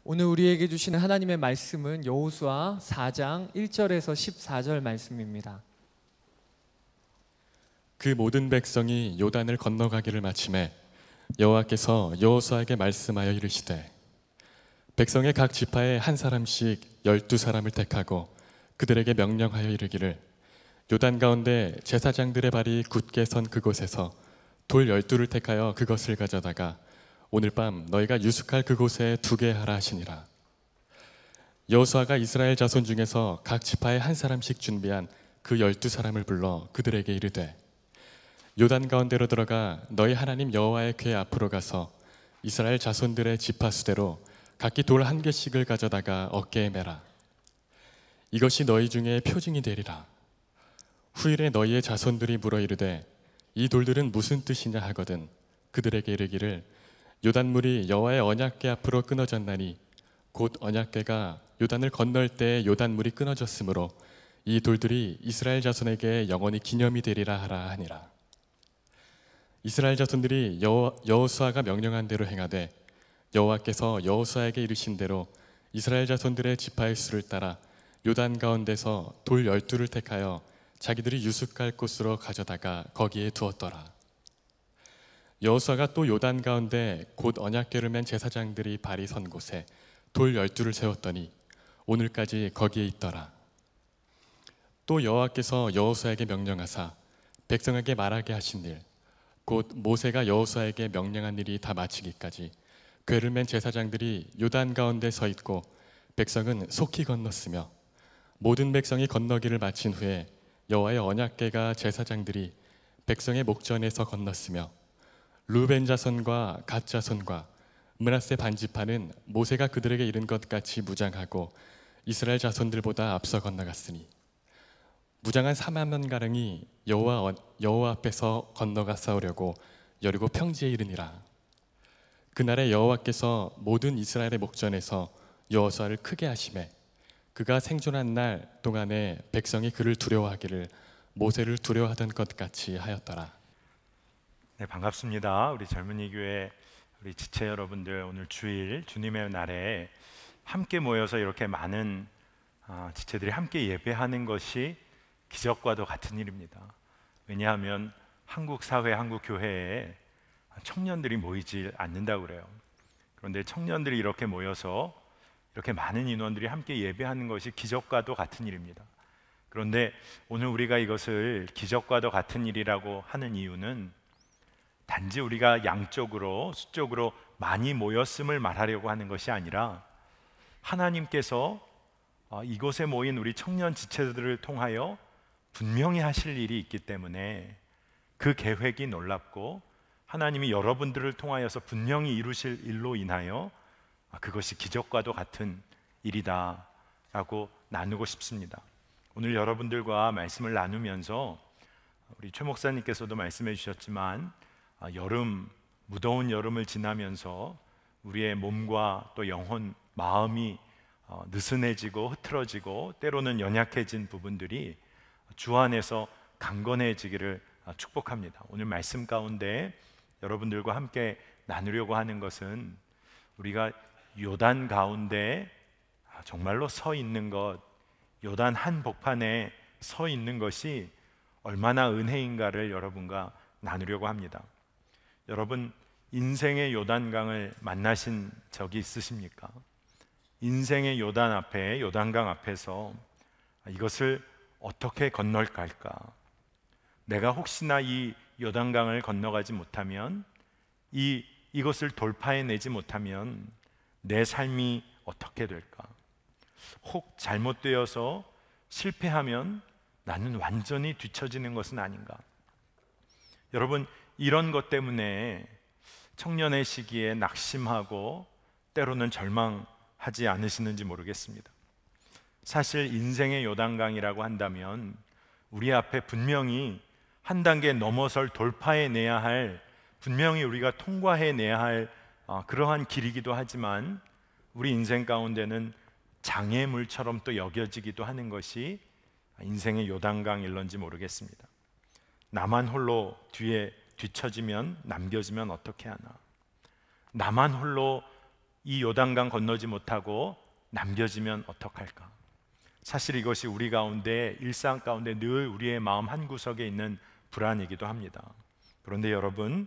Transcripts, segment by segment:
오늘 우리에게 주시는 하나님의 말씀은 여호수아 4장 1절에서 14절 말씀입니다. 그 모든 백성이 요단을 건너가기를 마침에 여호와께서 여호수아에게 말씀하여 이르시되 백성의 각 지파에 한 사람씩 12사람을 택하고 그들에게 명령하여 이르기를 요단 가운데 제사장들의 발이 굳게 선 그곳에서 돌 12를 택하여 그것을 가져다가 오늘 밤 너희가 유숙할 그곳에 두게 하라 하시니라. 여호수아가 이스라엘 자손 중에서 각 지파에 한 사람씩 준비한 그 12사람을 불러 그들에게 이르되 요단 가운데로 들어가 너희 하나님 여호와의 궤 앞으로 가서 이스라엘 자손들의 지파 수대로 각기 돌 한 개씩을 가져다가 어깨에 매라. 이것이 너희 중에 표징이 되리라. 후일에 너희의 자손들이 물어 이르되 이 돌들은 무슨 뜻이냐 하거든 그들에게 이르기를 요단물이 여호와의 언약궤 앞으로 끊어졌나니 곧 언약궤가 요단을 건널 때 요단물이 끊어졌으므로 이 돌들이 이스라엘 자손에게 영원히 기념이 되리라 하라 하니라. 이스라엘 자손들이 여호수아가 명령한 대로 행하되 여호와께서 여호수아에게 이르신 대로 이스라엘 자손들의 지파의 수를 따라 요단 가운데서 돌 12를 택하여 자기들이 유숙할 곳으로 가져다가 거기에 두었더라. 여호수아가 또 요단 가운데 곧 언약궤를 맨 제사장들이 발이 선 곳에 돌 12를 세웠더니 오늘까지 거기에 있더라. 또 여호와께서 여호수아에게 명령하사 백성에게 말하게 하신 일 곧 모세가 여호수아에게 명령한 일이 다 마치기까지 궤를 맨 제사장들이 요단 가운데 서 있고 백성은 속히 건넜으며 모든 백성이 건너기를 마친 후에 여호와의 언약궤가 제사장들이 백성의 목전에서 건넜으며 루벤 자손과 갓 자손과 므낫세 반지파는 모세가 그들에게 이른 것 같이 무장하고 이스라엘 자손들보다 앞서 건너갔으니 무장한 4만 명 가량이 여호와 앞에서 건너가 싸우려고 여리고 평지에 이르니라. 그날에 여호와께서 모든 이스라엘의 목전에서 여호수아를 크게 하시매 그가 생존한 날 동안에 백성이 그를 두려워하기를 모세를 두려워하던 것 같이 하였더라. 네, 반갑습니다. 우리 젊은이 교회 우리 지체 여러분들, 오늘 주일 주님의 날에 함께 모여서 이렇게 많은 지체들이 함께 예배하는 것이 기적과도 같은 일입니다. 왜냐하면 한국 사회, 한국 교회에 청년들이 모이지 않는다고 그래요. 그런데 청년들이 이렇게 모여서 이렇게 많은 인원들이 함께 예배하는 것이 기적과도 같은 일입니다. 그런데 오늘 우리가 이것을 기적과도 같은 일이라고 하는 이유는 단지 우리가 양적으로 수적으로 많이 모였음을 말하려고 하는 것이 아니라 하나님께서 이곳에 모인 우리 청년 지체들을 통하여 분명히 하실 일이 있기 때문에 그 계획이 놀랍고 하나님이 여러분들을 통하여서 분명히 이루실 일로 인하여 그것이 기적과도 같은 일이다 라고 나누고 싶습니다. 오늘 여러분들과 말씀을 나누면서 우리 최 목사님께서도 말씀해 주셨지만 무더운 여름을 지나면서 우리의 몸과 또 영혼, 마음이 느슨해지고 흐트러지고 때로는 연약해진 부분들이 주 안에서 강건해지기를 축복합니다. 오늘 말씀 가운데 여러분들과 함께 나누려고 하는 것은 우리가 요단 가운데 정말로 서 있는 것, 요단 한 복판에 서 있는 것이 얼마나 은혜인가를 여러분과 나누려고 합니다. 여러분, 인생의 요단강을 만나신 적이 있으십니까? 인생의 요단강 앞에서 이것을 어떻게 건널까? 내가 혹시나 이 요단강을 건너가지 못하면, 이것을 돌파해내지 못하면 내 삶이 어떻게 될까? 혹 잘못되어서 실패하면 나는 완전히 뒤처지는 것은 아닌가? 여러분, 이런 것 때문에 청년의 시기에 낙심하고 때로는 절망하지 않으시는지 모르겠습니다. 사실 인생의 요단강이라고 한다면 우리 앞에 분명히 한 단계 넘어설 돌파해내야 할, 분명히 우리가 통과해내야 할 그러한 길이기도 하지만 우리 인생 가운데는 장애물처럼 또 여겨지기도 하는 것이 인생의 요단강일런지 모르겠습니다. 나만 홀로 뒤에 뒤처지면, 남겨지면 어떻게 하나? 나만 홀로 이 요단강 건너지 못하고 남겨지면 어떡할까? 사실 이것이 우리 가운데, 일상 가운데 늘 우리의 마음 한구석에 있는 불안이기도 합니다. 그런데 여러분,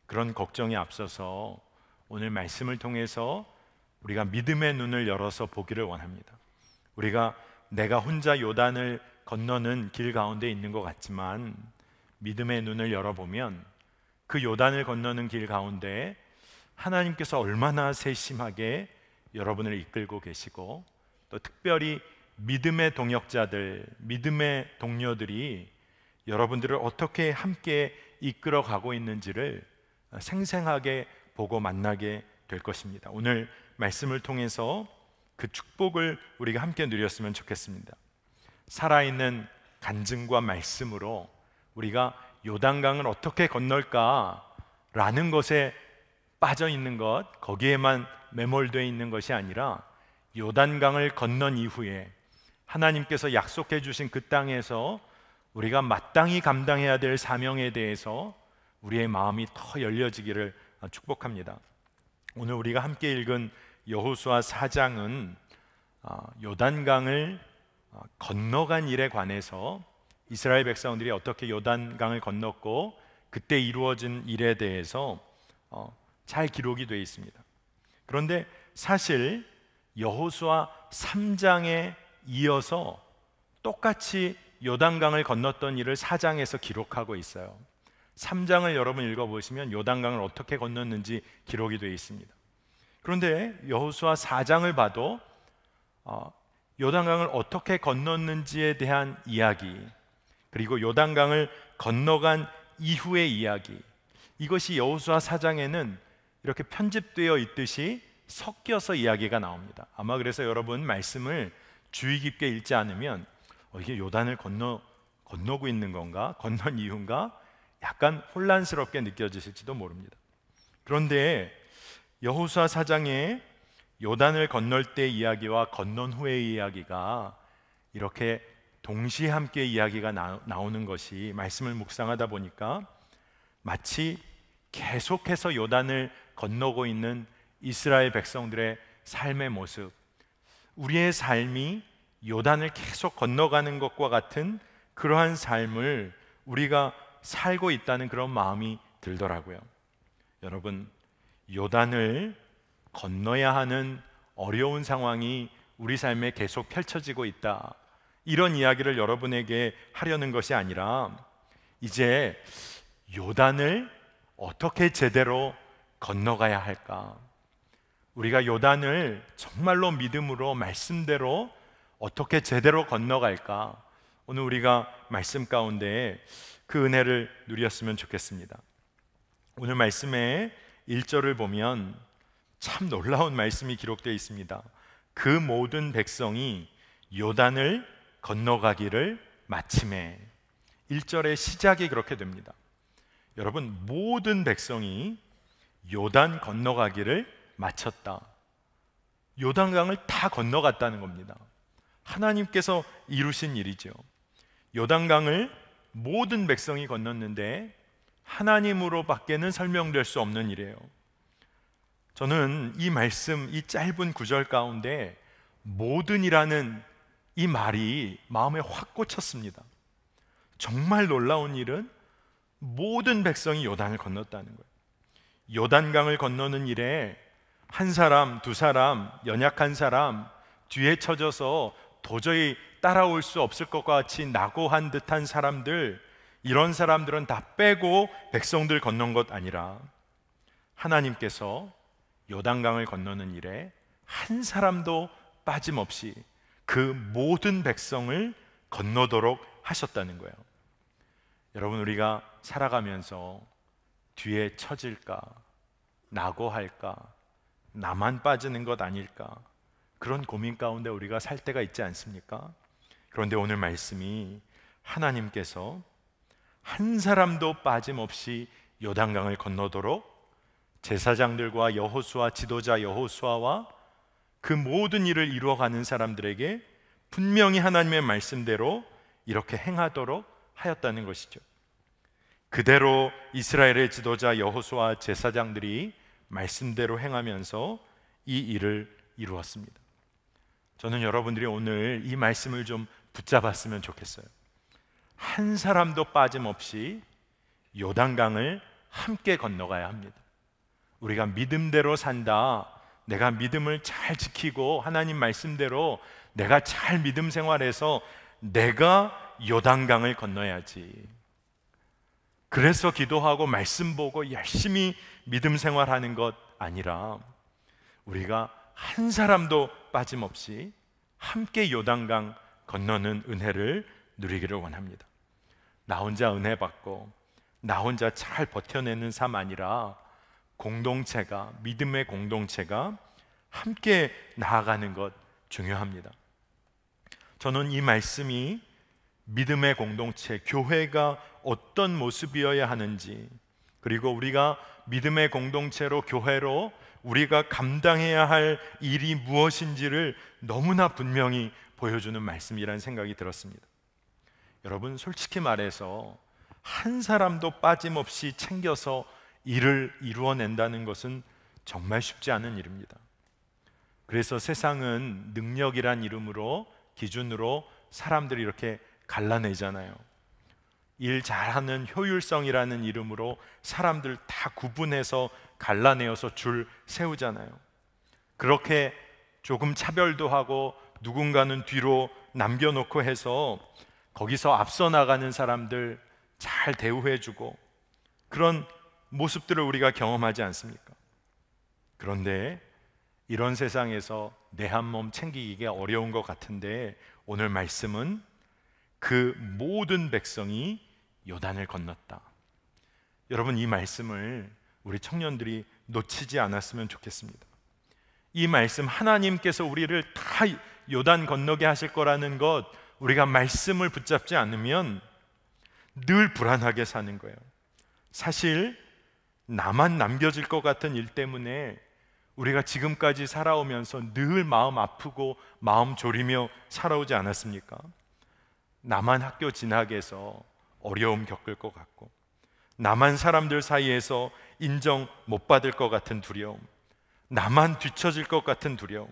그런 걱정에 앞서서 오늘 말씀을 통해서 우리가 믿음의 눈을 열어서 보기를 원합니다. 우리가 내가 혼자 요단을 건너는 길 가운데 있는 것 같지만 믿음의 눈을 열어보면 그 요단을 건너는 길 가운데 하나님께서 얼마나 세심하게 여러분을 이끌고 계시고, 또 특별히 믿음의 동역자들, 믿음의 동료들이 여러분들을 어떻게 함께 이끌어 가고 있는지를 생생하게 보고 만나게 될 것입니다. 오늘 말씀을 통해서 그 축복을 우리가 함께 누렸으면 좋겠습니다. 살아있는 간증과 말씀으로 우리가 요단강을 어떻게 건널까라는 것에 빠져 있는 것, 거기에만 매몰되어 있는 것이 아니라 요단강을 건넌 이후에 하나님께서 약속해 주신 그 땅에서 우리가 마땅히 감당해야 될 사명에 대해서 우리의 마음이 더 열려지기를 축복합니다. 오늘 우리가 함께 읽은 여호수아 4장은 요단강을 건너간 일에 관해서 이스라엘 백성들이 어떻게 요단강을 건넜고 그때 이루어진 일에 대해서 잘 기록이 되어 있습니다. 그런데 사실 여호수아 3장에 이어서 똑같이 요단강을 건넜던 일을 4장에서 기록하고 있어요. 3장을 여러분 읽어보시면 요단강을 어떻게 건넜는지 기록이 되어 있습니다. 그런데 여호수아 4장을 봐도 요단강을 어떻게 건넜는지에 대한 이야기, 그리고 요단강을 건너간 이후의 이야기, 이것이 여호수아 4장에는 이렇게 편집되어 있듯이 섞여서 이야기가 나옵니다. 아마 그래서 여러분 말씀을 주의 깊게 읽지 않으면 이게 요단을 건너고 있는 건가? 건넌 이유인가? 약간 혼란스럽게 느껴지실지도 모릅니다. 그런데 여호수아 4장에 요단을 건널 때 이야기와 건넌 후의 이야기가 이렇게 동시에 함께 이야기가 나오는 것이 말씀을 묵상하다 보니까 마치 계속해서 요단을 건너고 있는 이스라엘 백성들의 삶의 모습, 우리의 삶이 요단을 계속 건너가는 것과 같은 그러한 삶을 우리가 살고 있다는 그런 마음이 들더라고요. 여러분, 요단을 건너야 하는 어려운 상황이 우리 삶에 계속 펼쳐지고 있다, 이런 이야기를 여러분에게 하려는 것이 아니라 이제 요단을 어떻게 제대로 건너가야 할까? 우리가 요단을 정말로 믿음으로 말씀대로 어떻게 제대로 건너갈까? 오늘 우리가 말씀 가운데 그 은혜를 누렸으면 좋겠습니다. 오늘 말씀의 1절을 보면 참 놀라운 말씀이 기록되어 있습니다. 그 모든 백성이 요단을 건너가기를 마침에. 1절의 시작이 그렇게 됩니다. 여러분, 모든 백성이 요단 건너가기를 마쳤다. 요단강을 다 건너갔다는 겁니다. 하나님께서 이루신 일이죠. 요단강을 모든 백성이 건넜는데 하나님으로 밖에는 설명될 수 없는 일이에요. 저는 이 말씀, 이 짧은 구절 가운데 모든이라는 이 말이 마음에 확 꽂혔습니다. 정말 놀라운 일은 모든 백성이 요단을 건넜다는 거예요. 요단강을 건너는 일에 한 사람, 두 사람, 연약한 사람, 뒤에 쳐져서 도저히 따라올 수 없을 것 같이 낙오한 듯한 사람들, 이런 사람들은 다 빼고 백성들 건넌 것 아니라 하나님께서 요단강을 건너는 일에 한 사람도 빠짐없이 그 모든 백성을 건너도록 하셨다는 거예요. 여러분, 우리가 살아가면서 뒤에 처질까, 낙오할까, 나만 빠지는 것 아닐까, 그런 고민 가운데 우리가 살 때가 있지 않습니까? 그런데 오늘 말씀이 하나님께서 한 사람도 빠짐없이 요단강을 건너도록 제사장들과 여호수아, 지도자 여호수아와 그 모든 일을 이루어가는 사람들에게 분명히 하나님의 말씀대로 이렇게 행하도록 하였다는 것이죠. 그대로 이스라엘의 지도자 여호수아 제사장들이 말씀대로 행하면서 이 일을 이루었습니다. 저는 여러분들이 오늘 이 말씀을 좀 붙잡았으면 좋겠어요. 한 사람도 빠짐없이 요단강을 함께 건너가야 합니다. 우리가 믿음대로 산다, 내가 믿음을 잘 지키고 하나님 말씀대로 내가 잘 믿음 생활해서 내가 요단강을 건너야지. 그래서 기도하고 말씀 보고 열심히 믿음 생활하는 것 아니라 우리가 한 사람도 빠짐없이 함께 요단강 건너는 은혜를 누리기를 원합니다. 나 혼자 은혜 받고 나 혼자 잘 버텨내는 삶 아니라 공동체가, 믿음의 공동체가 함께 나아가는 것 중요합니다. 저는 이 말씀이 믿음의 공동체, 교회가 어떤 모습이어야 하는지, 그리고 우리가 믿음의 공동체로, 교회로 우리가 감당해야 할 일이 무엇인지를 너무나 분명히 보여주는 말씀이라는 생각이 들었습니다. 여러분, 솔직히 말해서 한 사람도 빠짐없이 챙겨서 일을 이루어낸다는 것은 정말 쉽지 않은 일입니다. 그래서 세상은 능력이란 이름으로, 기준으로 사람들이 이렇게 갈라내잖아요. 일 잘하는 효율성이라는 이름으로 사람들 다 구분해서 갈라내어서 줄 세우잖아요. 그렇게 조금 차별도 하고 누군가는 뒤로 남겨놓고 해서 거기서 앞서 나가는 사람들 잘 대우해주고 그런 모습들을 우리가 경험하지 않습니까? 그런데 이런 세상에서 내 한 몸 챙기기가 어려운 것 같은데 오늘 말씀은 그 모든 백성이 요단을 건넜다. 여러분, 이 말씀을 우리 청년들이 놓치지 않았으면 좋겠습니다. 이 말씀, 하나님께서 우리를 다 요단 건너게 하실 거라는 것, 우리가 말씀을 붙잡지 않으면 늘 불안하게 사는 거예요. 사실 나만 남겨질 것 같은 일 때문에 우리가 지금까지 살아오면서 늘 마음 아프고 마음 졸이며 살아오지 않았습니까? 나만 학교 진학에 해서 어려움 겪을 것 같고, 나만 사람들 사이에서 인정 못 받을 것 같은 두려움, 나만 뒤처질 것 같은 두려움.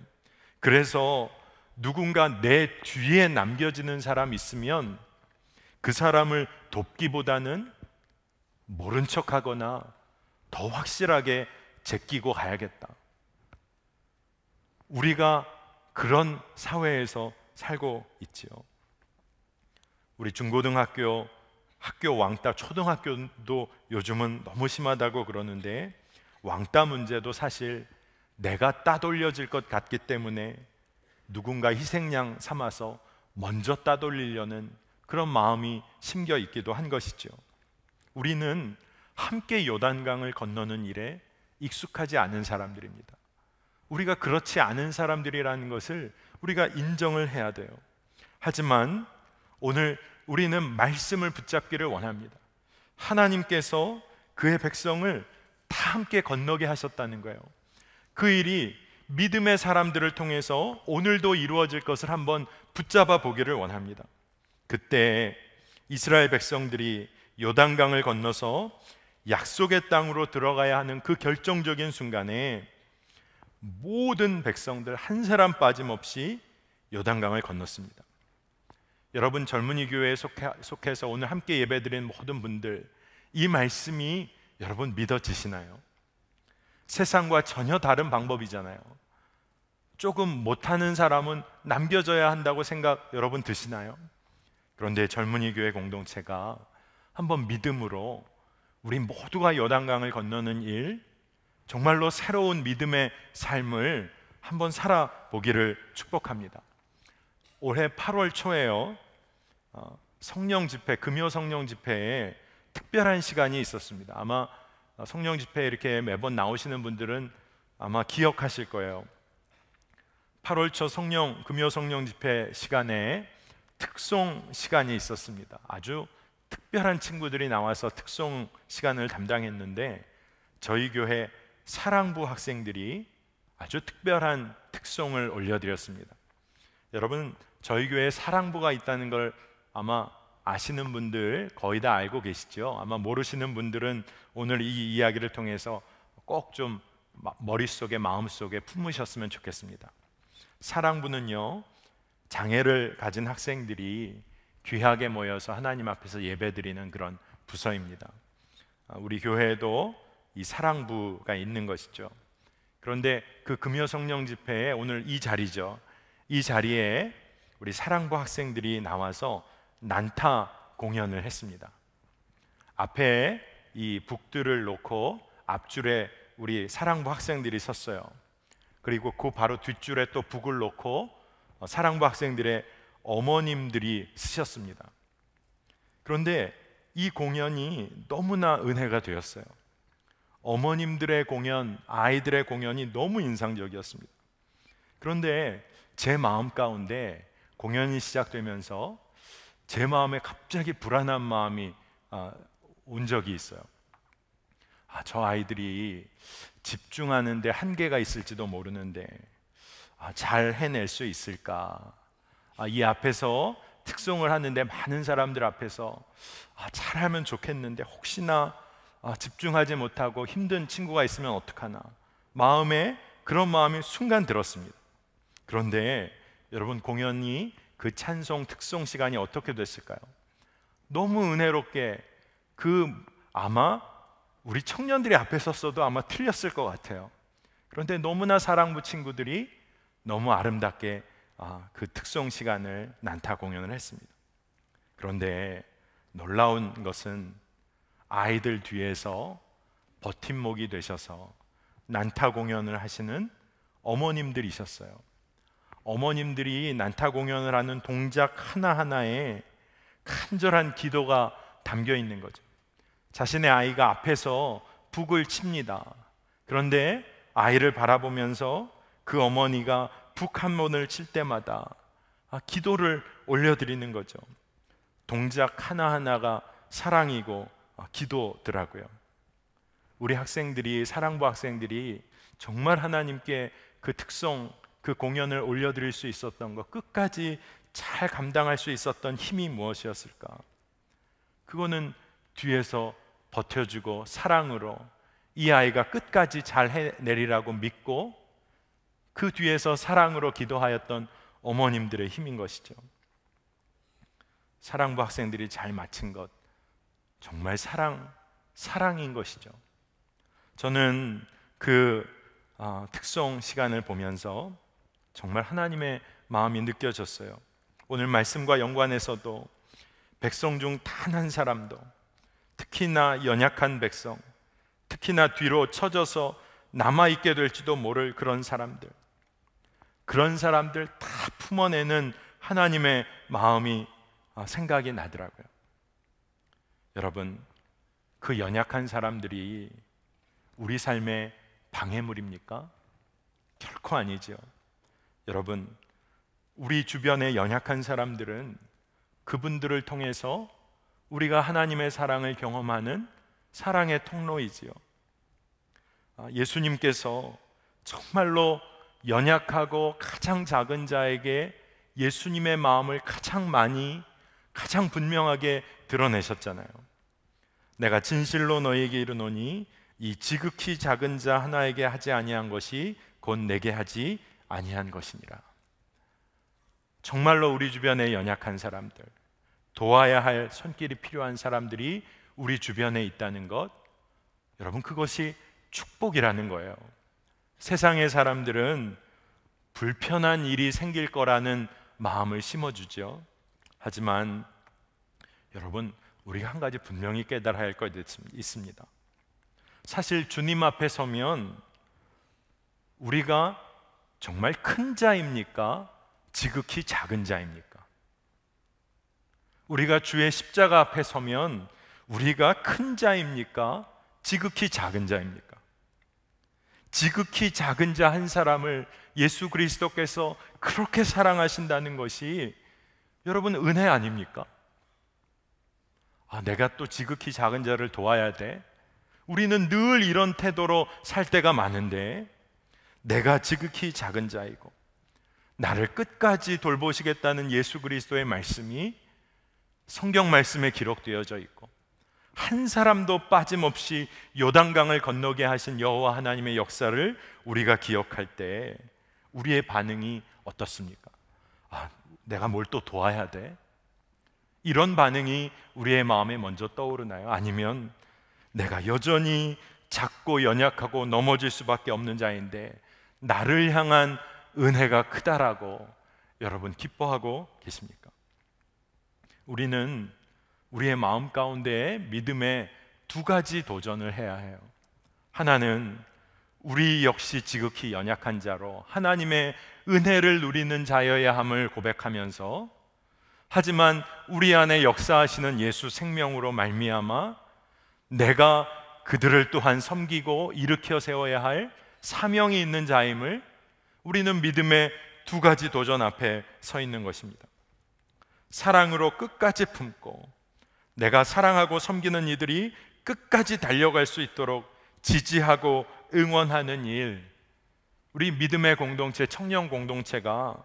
그래서 누군가 내 뒤에 남겨지는 사람 있으면 그 사람을 돕기보다는 모른 척하거나 더 확실하게 제끼고 가야겠다. 우리가 그런 사회에서 살고 있지요. 우리 중고등학교, 학교 왕따, 초등학교도 요즘은 너무 심하다고 그러는데 왕따 문제도 사실 내가 따돌려질 것 같기 때문에 누군가 희생양 삼아서 먼저 따돌리려는 그런 마음이 심겨 있기도 한 것이죠. 우리는 함께 요단강을 건너는 일에 익숙하지 않은 사람들입니다. 우리가 그렇지 않은 사람들이라는 것을 우리가 인정을 해야 돼요. 하지만 오늘 우리는 말씀을 붙잡기를 원합니다. 하나님께서 그의 백성을 다 함께 건너게 하셨다는 거예요. 그 일이 믿음의 사람들을 통해서 오늘도 이루어질 것을 한번 붙잡아 보기를 원합니다. 그때 이스라엘 백성들이 요단강을 건너서 약속의 땅으로 들어가야 하는 그 결정적인 순간에 모든 백성들 한 사람 빠짐없이 요단강을 건넜습니다. 여러분, 젊은이 교회에 속해서 오늘 함께 예배드리는 모든 분들, 이 말씀이 여러분 믿어지시나요? 세상과 전혀 다른 방법이잖아요. 조금 못하는 사람은 남겨져야 한다고 생각 여러분 드시나요? 그런데 젊은이 교회 공동체가 한번 믿음으로 우리 모두가 요단강을 건너는 일, 정말로 새로운 믿음의 삶을 한번 살아보기를 축복합니다. 올해 8월 초에요, 성령 집회, 금요 성령 집회에 특별한 시간이 있었습니다. 아마 성령 집회에 이렇게 매번 나오시는 분들은 아마 기억하실 거예요. 8월 초 금요 성령 집회 시간에 특송 시간이 있었습니다. 아주 특별한 친구들이 나와서 특송 시간을 담당했는데 저희 교회 사랑부 학생들이 아주 특별한 특송을 올려드렸습니다. 여러분, 저희 교회에 사랑부가 있다는 걸 아마 아시는 분들 거의 다 알고 계시죠? 아마 모르시는 분들은 오늘 이 이야기를 통해서 꼭 좀 머릿속에 마음속에 품으셨으면 좋겠습니다. 사랑부는요, 장애를 가진 학생들이 귀하게 모여서 하나님 앞에서 예배드리는 그런 부서입니다. 우리 교회에도 이 사랑부가 있는 것이죠. 그런데 그 금요 성령 집회에 오늘 이 자리죠. 이 자리에 우리 사랑부 학생들이 나와서 난타 공연을 했습니다. 앞에 이 북들을 놓고 앞줄에 우리 사랑부 학생들이 섰어요. 그리고 그 바로 뒷줄에 또 북을 놓고 사랑부 학생들의 어머님들이 쓰셨습니다. 그런데 이 공연이 너무나 은혜가 되었어요. 어머님들의 공연, 아이들의 공연이 너무 인상적이었습니다. 그런데 제 마음 가운데 공연이 시작되면서 제 마음에 갑자기 불안한 마음이 온 적이 있어요. 저 아이들이 집중하는데 한계가 있을지도 모르는데 잘 해낼 수 있을까? 이 앞에서 특송을 하는데 많은 사람들 앞에서 잘하면 좋겠는데 혹시나 집중하지 못하고 힘든 친구가 있으면 어떡하나, 마음에 그런 마음이 순간 들었습니다. 그런데 여러분, 공연이 그 찬송 특송 시간이 어떻게 됐을까요? 너무 은혜롭게 아마 우리 청년들이 앞에 섰어도 아마 틀렸을 것 같아요. 그런데 너무나 사랑부 친구들이 너무 아름답게 그 특송 시간을 난타 공연을 했습니다. 그런데 놀라운 것은 아이들 뒤에서 버팀목이 되셔서 난타 공연을 하시는 어머님들이셨어요. 어머님들이 난타 공연을 하는 동작 하나하나에 간절한 기도가 담겨 있는 거죠. 자신의 아이가 앞에서 북을 칩니다. 그런데 아이를 바라보면서 그 어머니가 북 한 번을 칠 때마다 기도를 올려드리는 거죠. 동작 하나하나가 사랑이고 기도더라고요. 우리 학생들이, 사랑부 학생들이 정말 하나님께 그 특송, 그 공연을 올려드릴 수 있었던 것, 끝까지 잘 감당할 수 있었던 힘이 무엇이었을까? 그거는 뒤에서 버텨주고 사랑으로 이 아이가 끝까지 잘 해내리라고 믿고 그 뒤에서 사랑으로 기도하였던 어머님들의 힘인 것이죠. 사랑부 학생들이 잘 마친 것, 정말 사랑인 것이죠. 저는 그 특송 시간을 보면서 정말 하나님의 마음이 느껴졌어요. 오늘 말씀과 연관해서도 백성 중 단 한 사람도, 특히나 연약한 백성, 특히나 뒤로 처져서 남아있게 될지도 모를 그런 사람들 다 품어내는 하나님의 마음이 생각이 나더라고요. 여러분, 그 연약한 사람들이 우리 삶의 방해물입니까? 결코 아니죠. 여러분, 우리 주변의 연약한 사람들은 그분들을 통해서 우리가 하나님의 사랑을 경험하는 사랑의 통로이지요. 예수님께서 정말로 연약하고 가장 작은 자에게 예수님의 마음을 가장 많이, 가장 분명하게 드러내셨잖아요. 내가 진실로 너희에게 이르노니 이 지극히 작은 자 하나에게 하지 아니한 것이 곧 내게 하지 아니한 것이니라. 정말로 우리 주변에 연약한 사람들, 도와야 할 손길이 필요한 사람들이 우리 주변에 있다는 것, 여러분, 그것이 축복이라는 거예요. 세상의 사람들은 불편한 일이 생길 거라는 마음을 심어주죠. 하지만 여러분, 우리가 한 가지 분명히 깨달아야 할 것이 있습니다. 사실 주님 앞에 서면 우리가 정말 큰 자입니까? 지극히 작은 자입니까? 우리가 주의 십자가 앞에 서면 우리가 큰 자입니까? 지극히 작은 자입니까? 지극히 작은 자 한 사람을 예수 그리스도께서 그렇게 사랑하신다는 것이 여러분 은혜 아닙니까? 내가 또 지극히 작은 자를 도와야 돼? 우리는 늘 이런 태도로 살 때가 많은데, 내가 지극히 작은 자이고 나를 끝까지 돌보시겠다는 예수 그리스도의 말씀이 성경 말씀에 기록되어져 있고 한 사람도 빠짐없이 요단강을 건너게 하신 여호와 하나님의 역사를 우리가 기억할 때 우리의 반응이 어떻습니까? 내가 뭘 또 도와야 돼? 이런 반응이 우리의 마음에 먼저 떠오르나요? 아니면 내가 여전히 작고 연약하고 넘어질 수밖에 없는 자인데 나를 향한 은혜가 크다라고 여러분 기뻐하고 계십니까? 우리는 우리의 마음 가운데 믿음의 두 가지 도전을 해야 해요. 하나는 우리 역시 지극히 연약한 자로 하나님의 은혜를 누리는 자여야 함을 고백하면서, 하지만 우리 안에 역사하시는 예수 생명으로 말미암아 내가 그들을 또한 섬기고 일으켜 세워야 할 사명이 있는 자임을 우리는 믿음의 두 가지 도전 앞에 서 있는 것입니다. 사랑으로 끝까지 품고 내가 사랑하고 섬기는 이들이 끝까지 달려갈 수 있도록 지지하고 응원하는 일, 우리 믿음의 공동체, 청년 공동체가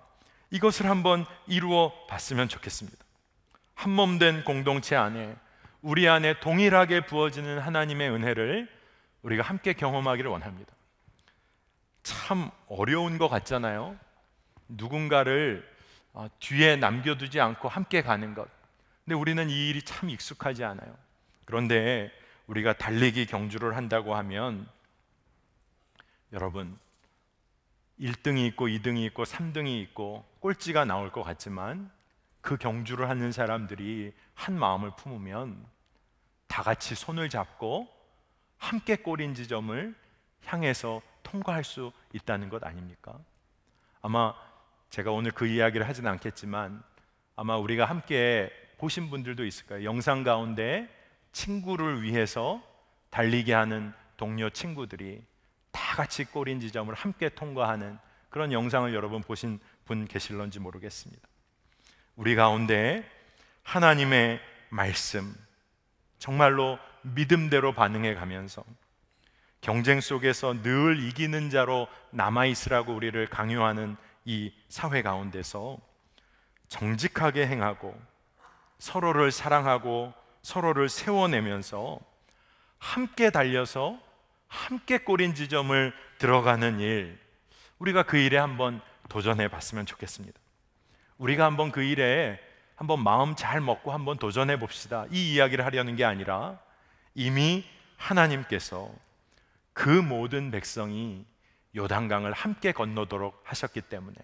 이것을 한번 이루어 봤으면 좋겠습니다. 한 몸 된 공동체 안에 우리 안에 동일하게 부어지는 하나님의 은혜를 우리가 함께 경험하기를 원합니다. 참 어려운 것 같잖아요. 누군가를 뒤에 남겨두지 않고 함께 가는 것. 근데 우리는 이 일이 참 익숙하지 않아요. 그런데 우리가 달리기 경주를 한다고 하면 여러분 1등이 있고 2등이 있고 3등이 있고 꼴찌가 나올 것 같지만 그 경주를 하는 사람들이 한 마음을 품으면 다 같이 손을 잡고 함께 골인 지점을 향해서 통과할 수 있다는 것 아닙니까? 아마 제가 오늘 그 이야기를 하지는 않겠지만 아마 우리가 함께 보신 분들도 있을 거예요. 영상 가운데 친구를 위해서 달리게 하는 동료 친구들이 다 같이 골인 지점을 함께 통과하는 그런 영상을 여러분 보신 분 계실런지 모르겠습니다. 우리 가운데 하나님의 말씀 정말로 믿음대로 반응해 가면서 경쟁 속에서 늘 이기는 자로 남아있으라고 우리를 강요하는 이 사회 가운데서 정직하게 행하고 서로를 사랑하고 서로를 세워내면서 함께 달려서 함께 꼬린 지점을 들어가는 일, 우리가 그 일에 한번 도전해 봤으면 좋겠습니다. 우리가 한번 그 일에 한번 마음 잘 먹고 한번 도전해 봅시다, 이 이야기를 하려는 게 아니라 이미 하나님께서 그 모든 백성이 요단강을 함께 건너도록 하셨기 때문에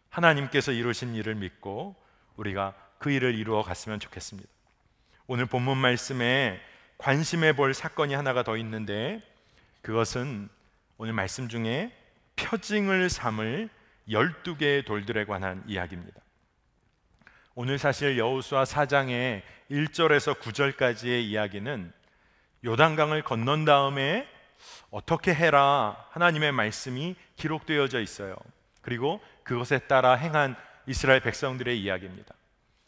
하나님께서 이루신 일을 믿고 우리가 그 일을 이루어 갔으면 좋겠습니다. 오늘 본문 말씀에 관심해 볼 사건이 하나가 더 있는데, 그것은 오늘 말씀 중에 표징을 삼을 12개의 돌들에 관한 이야기입니다. 오늘 사실 여호수아 4장의 1절에서 9절까지의 이야기는 요단강을 건넌 다음에 어떻게 해라 하나님의 말씀이 기록되어져 있어요. 그리고 그것에 따라 행한 이스라엘 백성들의 이야기입니다.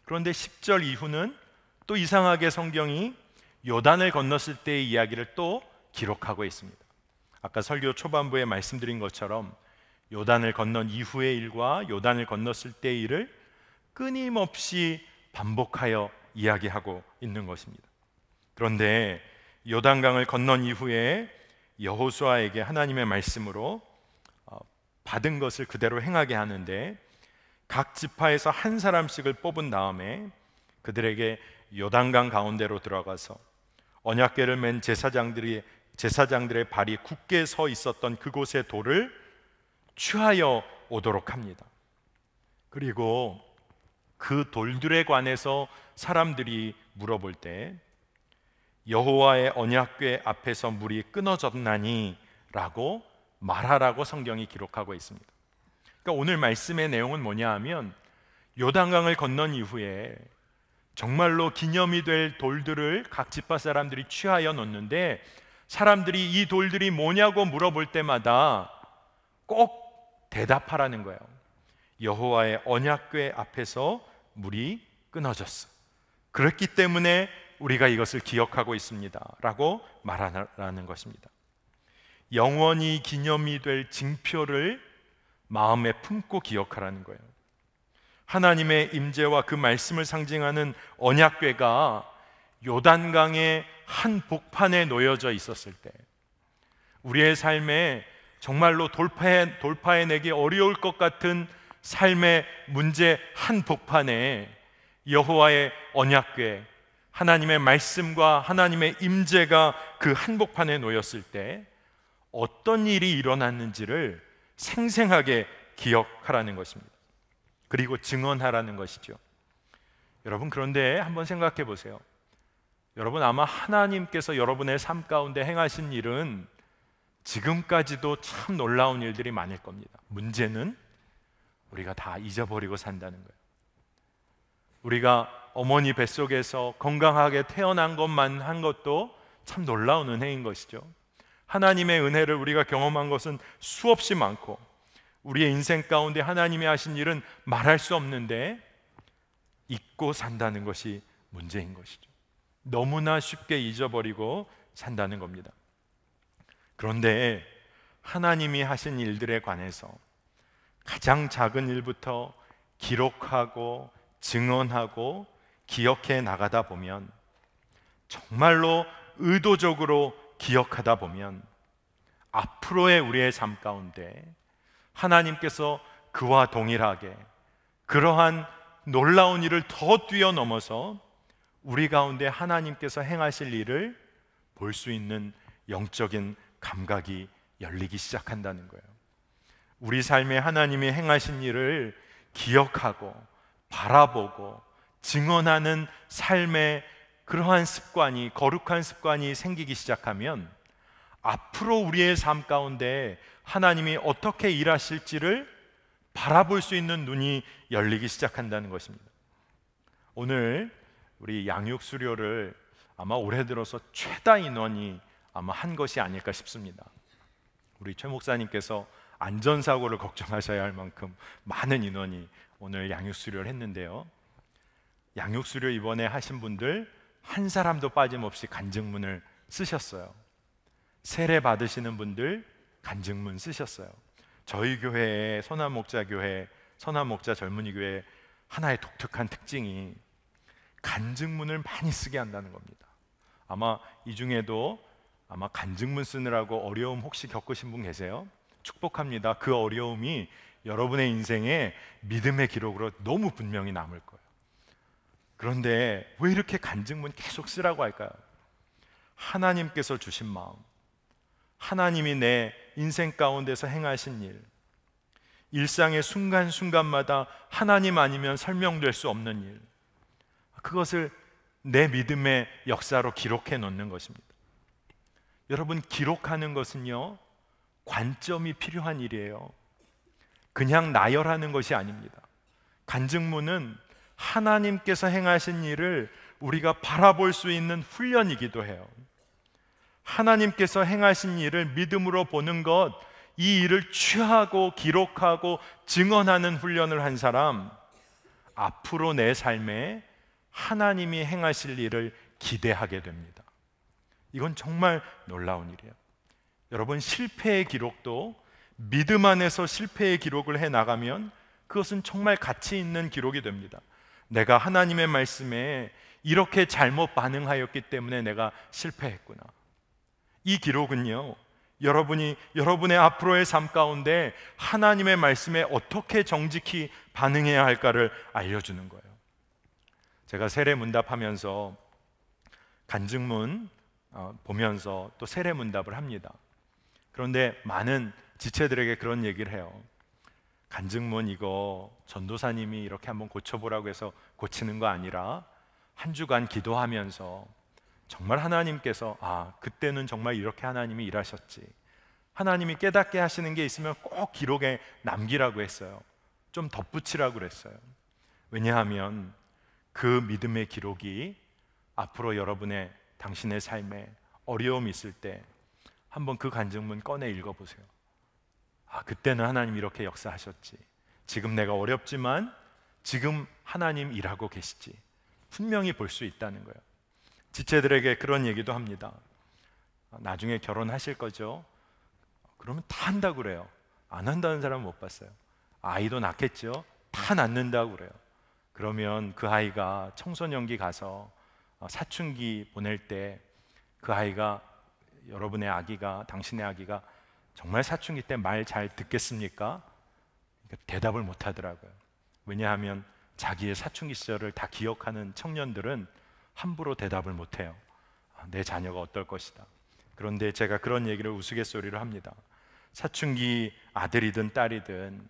그런데 10절 이후는 또 이상하게 성경이 요단을 건넜을 때의 이야기를 또 기록하고 있습니다. 아까 설교 초반부에 말씀드린 것처럼 요단을 건넌 이후의 일과 요단을 건넜을 때의 일을 끊임없이 반복하여 이야기하고 있는 것입니다. 그런데 요단강을 건넌 이후에 여호수아에게 하나님의 말씀으로 받은 것을 그대로 행하게 하는데, 각 지파에서 한 사람씩을 뽑은 다음에 그들에게 요단강 가운데로 들어가서 언약궤를 맨 제사장들의 발이 굳게 서 있었던 그곳의 돌을 취하여 오도록 합니다. 그리고 그 돌들에 관해서 사람들이 물어볼 때 여호와의 언약궤 앞에서 물이 끊어졌나니 라고 말하라고 성경이 기록하고 있습니다. 그러니까 오늘 말씀의 내용은 뭐냐 하면, 요단강을 건넌 이후에 정말로 기념이 될 돌들을 각 지파 사람들이 취하여 놓는데, 사람들이 이 돌들이 뭐냐고 물어볼 때마다 꼭 대답하라는 거예요. 여호와의 언약궤 앞에서 물이 끊어졌어, 그렇기 때문에 우리가 이것을 기억하고 있습니다 라고 말하라는 것입니다. 영원히 기념이 될 징표를 마음에 품고 기억하라는 거예요. 하나님의 임재와 그 말씀을 상징하는 언약궤가 요단강의 한 복판에 놓여져 있었을 때, 우리의 삶에 정말로 돌파해내기 어려울 것 같은 삶의 문제 한 복판에 여호와의 언약궤, 하나님의 말씀과 하나님의 임재가 그 한복판에 놓였을 때 어떤 일이 일어났는지를 생생하게 기억하라는 것입니다. 그리고 증언하라는 것이죠. 여러분, 그런데 한번 생각해 보세요. 여러분, 아마 하나님께서 여러분의 삶 가운데 행하신 일은 지금까지도 참 놀라운 일들이 많을 겁니다. 문제는 우리가 다 잊어버리고 산다는 거예요. 우리가 어머니 뱃속에서 건강하게 태어난 것만 한 것도 참 놀라운 은혜인 것이죠. 하나님의 은혜를 우리가 경험한 것은 수없이 많고, 우리의 인생 가운데 하나님이 하신 일은 말할 수 없는데 잊고 산다는 것이 문제인 것이죠. 너무나 쉽게 잊어버리고 산다는 겁니다. 그런데 하나님이 하신 일들에 관해서 가장 작은 일부터 기록하고 증언하고 기억해 나가다 보면, 정말로 의도적으로 기억하다 보면 앞으로의 우리의 삶 가운데 하나님께서 그와 동일하게 그러한 놀라운 일을 더 뛰어넘어서 우리 가운데 하나님께서 행하실 일을 볼 수 있는 영적인 감각이 열리기 시작한다는 거예요. 우리 삶에 하나님이 행하신 일을 기억하고 바라보고 증언하는 삶의 그러한 습관이, 거룩한 습관이 생기기 시작하면 앞으로 우리의 삶 가운데 하나님이 어떻게 일하실지를 바라볼 수 있는 눈이 열리기 시작한다는 것입니다. 오늘 우리 양육 수료를 아마 올해 들어서 최다 인원이 아마 한 것이 아닐까 싶습니다. 우리 최 목사님께서 안전사고를 걱정하셔야 할 만큼 많은 인원이 오늘 양육 수료를 했는데요, 양육 수료 이번에 하신 분들 한 사람도 빠짐없이 간증문을 쓰셨어요. 세례 받으시는 분들 간증문 쓰셨어요. 저희 교회의 선한목자교회, 선한목자 젊은이교회 하나의 독특한 특징이 간증문을 많이 쓰게 한다는 겁니다. 아마 이 중에도 아마 간증문 쓰느라고 어려움 혹시 겪으신 분 계세요? 축복합니다. 그 어려움이 여러분의 인생에 믿음의 기록으로 너무 분명히 남을 거예요. 그런데 왜 이렇게 간증문 계속 쓰라고 할까요? 하나님께서 주신 마음, 하나님이 내 인생 가운데서 행하신 일, 일상의 순간순간마다 하나님 아니면 설명될 수 없는 일, 그것을 내 믿음의 역사로 기록해 놓는 것입니다. 여러분, 기록하는 것은요, 관점이 필요한 일이에요. 그냥 나열하는 것이 아닙니다. 간증문은 하나님께서 행하신 일을 우리가 바라볼 수 있는 훈련이기도 해요. 하나님께서 행하신 일을 믿음으로 보는 것, 이 일을 취하고 기록하고 증언하는 훈련을 한 사람, 앞으로 내 삶에 하나님이 행하실 일을 기대하게 됩니다. 이건 정말 놀라운 일이에요. 여러분, 실패의 기록도 믿음 안에서 실패의 기록을 해 나가면 그것은 정말 가치 있는 기록이 됩니다. 내가 하나님의 말씀에 이렇게 잘못 반응하였기 때문에 내가 실패했구나. 이 기록은요, 여러분의 앞으로의 삶 가운데 하나님의 말씀에 어떻게 정직히 반응해야 할까를 알려주는 거예요. 제가 세례문답하면서 간증문 보면서 또 세례문답을 합니다. 그런데 많은 지체들에게 그런 얘기를 해요. 간증문 이거 전도사님이 이렇게 한번 고쳐보라고 해서 고치는 거 아니라 한 주간 기도하면서 정말 하나님께서 그때는 정말 이렇게 하나님이 일하셨지, 하나님이 깨닫게 하시는 게 있으면 꼭 기록에 남기라고 했어요. 좀 덧붙이라고 그랬어요. 왜냐하면 그 믿음의 기록이 앞으로 당신의 삶에 어려움이 있을 때 한번 그 간증문 꺼내 읽어보세요. 그때는 하나님 이렇게 역사하셨지, 지금 내가 어렵지만 지금 하나님 일하고 계시지, 분명히 볼 수 있다는 거예요. 지체들에게 그런 얘기도 합니다. 나중에 결혼하실 거죠? 그러면 다 한다고 그래요. 안 한다는 사람은 못 봤어요. 아이도 낳겠죠? 다 낳는다고 그래요. 그러면 그 아이가 청소년기 가서 사춘기 보낼 때 그 아이가, 여러분의 아기가, 당신의 아기가 정말 사춘기 때 말 잘 듣겠습니까? 대답을 못 하더라고요. 왜냐하면 자기의 사춘기 시절을 다 기억하는 청년들은 함부로 대답을 못 해요. 내 자녀가 어떨 것이다. 그런데 제가 그런 얘기를 우스갯소리로 합니다. 사춘기 아들이든 딸이든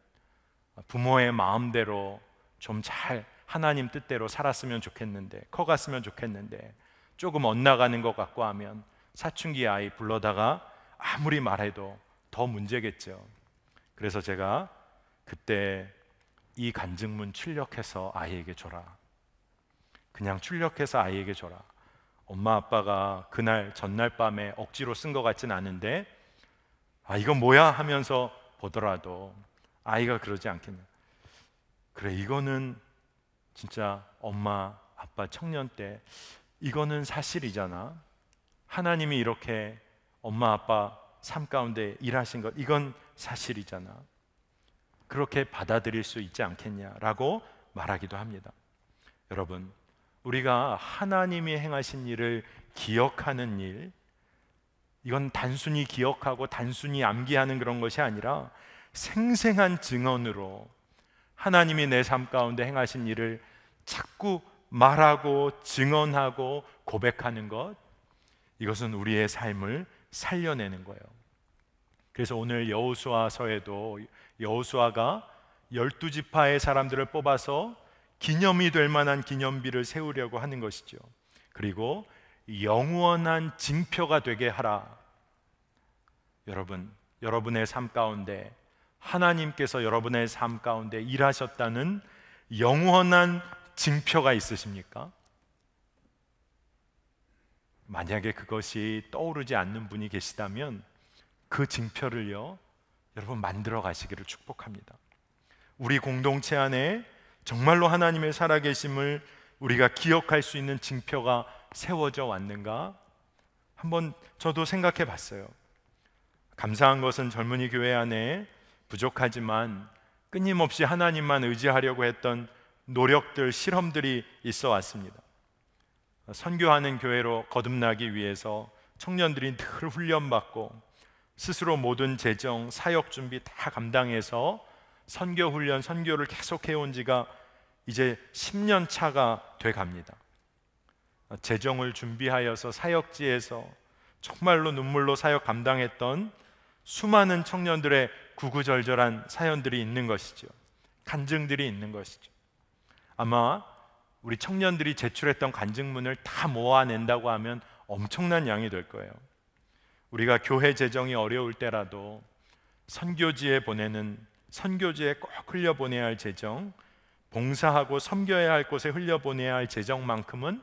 부모의 마음대로 좀 잘 하나님 뜻대로 살았으면 좋겠는데, 커갔으면 좋겠는데 조금 엇나가는 것 같고 하면 사춘기 아이 불러다가 아무리 말해도 더 문제겠죠. 그래서 제가 그때 이 간증문 출력해서 아이에게 줘라. 그냥 출력해서 아이에게 줘라. 엄마 아빠가 그날 전날 밤에 억지로 쓴 것 같진 않은데 이건 뭐야 하면서 보더라도 아이가 그러지 않겠냐. 그래, 이거는 진짜 엄마 아빠 청년 때 이거는 사실이잖아. 하나님이 이렇게 엄마 아빠 삶 가운데 일하신 것, 이건 사실이잖아. 그렇게 받아들일 수 있지 않겠냐라고 말하기도 합니다. 여러분, 우리가 하나님이 행하신 일을 기억하는 일, 이건 단순히 기억하고 단순히 암기하는 그런 것이 아니라 생생한 증언으로 하나님이 내 삶 가운데 행하신 일을 자꾸 말하고 증언하고 고백하는 것, 이것은 우리의 삶을 살려내는 거예요. 그래서 오늘 여호수아서에도 여호수아가 12지파의 사람들을 뽑아서 기념이 될 만한 기념비를 세우려고 하는 것이죠. 그리고 영원한 징표가 되게 하라. 여러분, 여러분의 삶 가운데 하나님께서 여러분의 삶 가운데 일하셨다는 영원한 징표가 있으십니까? 만약에 그것이 떠오르지 않는 분이 계시다면 그 징표를요, 여러분 만들어 가시기를 축복합니다. 우리 공동체 안에 정말로 하나님의 살아계심을 우리가 기억할 수 있는 징표가 세워져 왔는가? 한번 저도 생각해 봤어요. 감사한 것은 젊은이 교회 안에 부족하지만 끊임없이 하나님만 의지하려고 했던 노력들, 실험들이 있어 왔습니다. 선교하는 교회로 거듭나기 위해서 청년들이 늘 훈련받고 스스로 모든 재정, 사역 준비 다 감당해서 선교 훈련, 선교를 계속 해온 지가 이제 10년 차가 돼 갑니다. 재정을 준비하여서 사역지에서 정말로 눈물로 사역 감당했던 수많은 청년들의 구구절절한 사연들이 있는 것이죠. 간증들이 있는 것이죠. 아마 우리 청년들이 제출했던 간증문을 다 모아낸다고 하면 엄청난 양이 될 거예요. 우리가 교회 재정이 어려울 때라도 선교지에 보내는, 선교지에 꼭 흘려보내야 할 재정, 봉사하고 섬겨야 할 곳에 흘려보내야 할 재정만큼은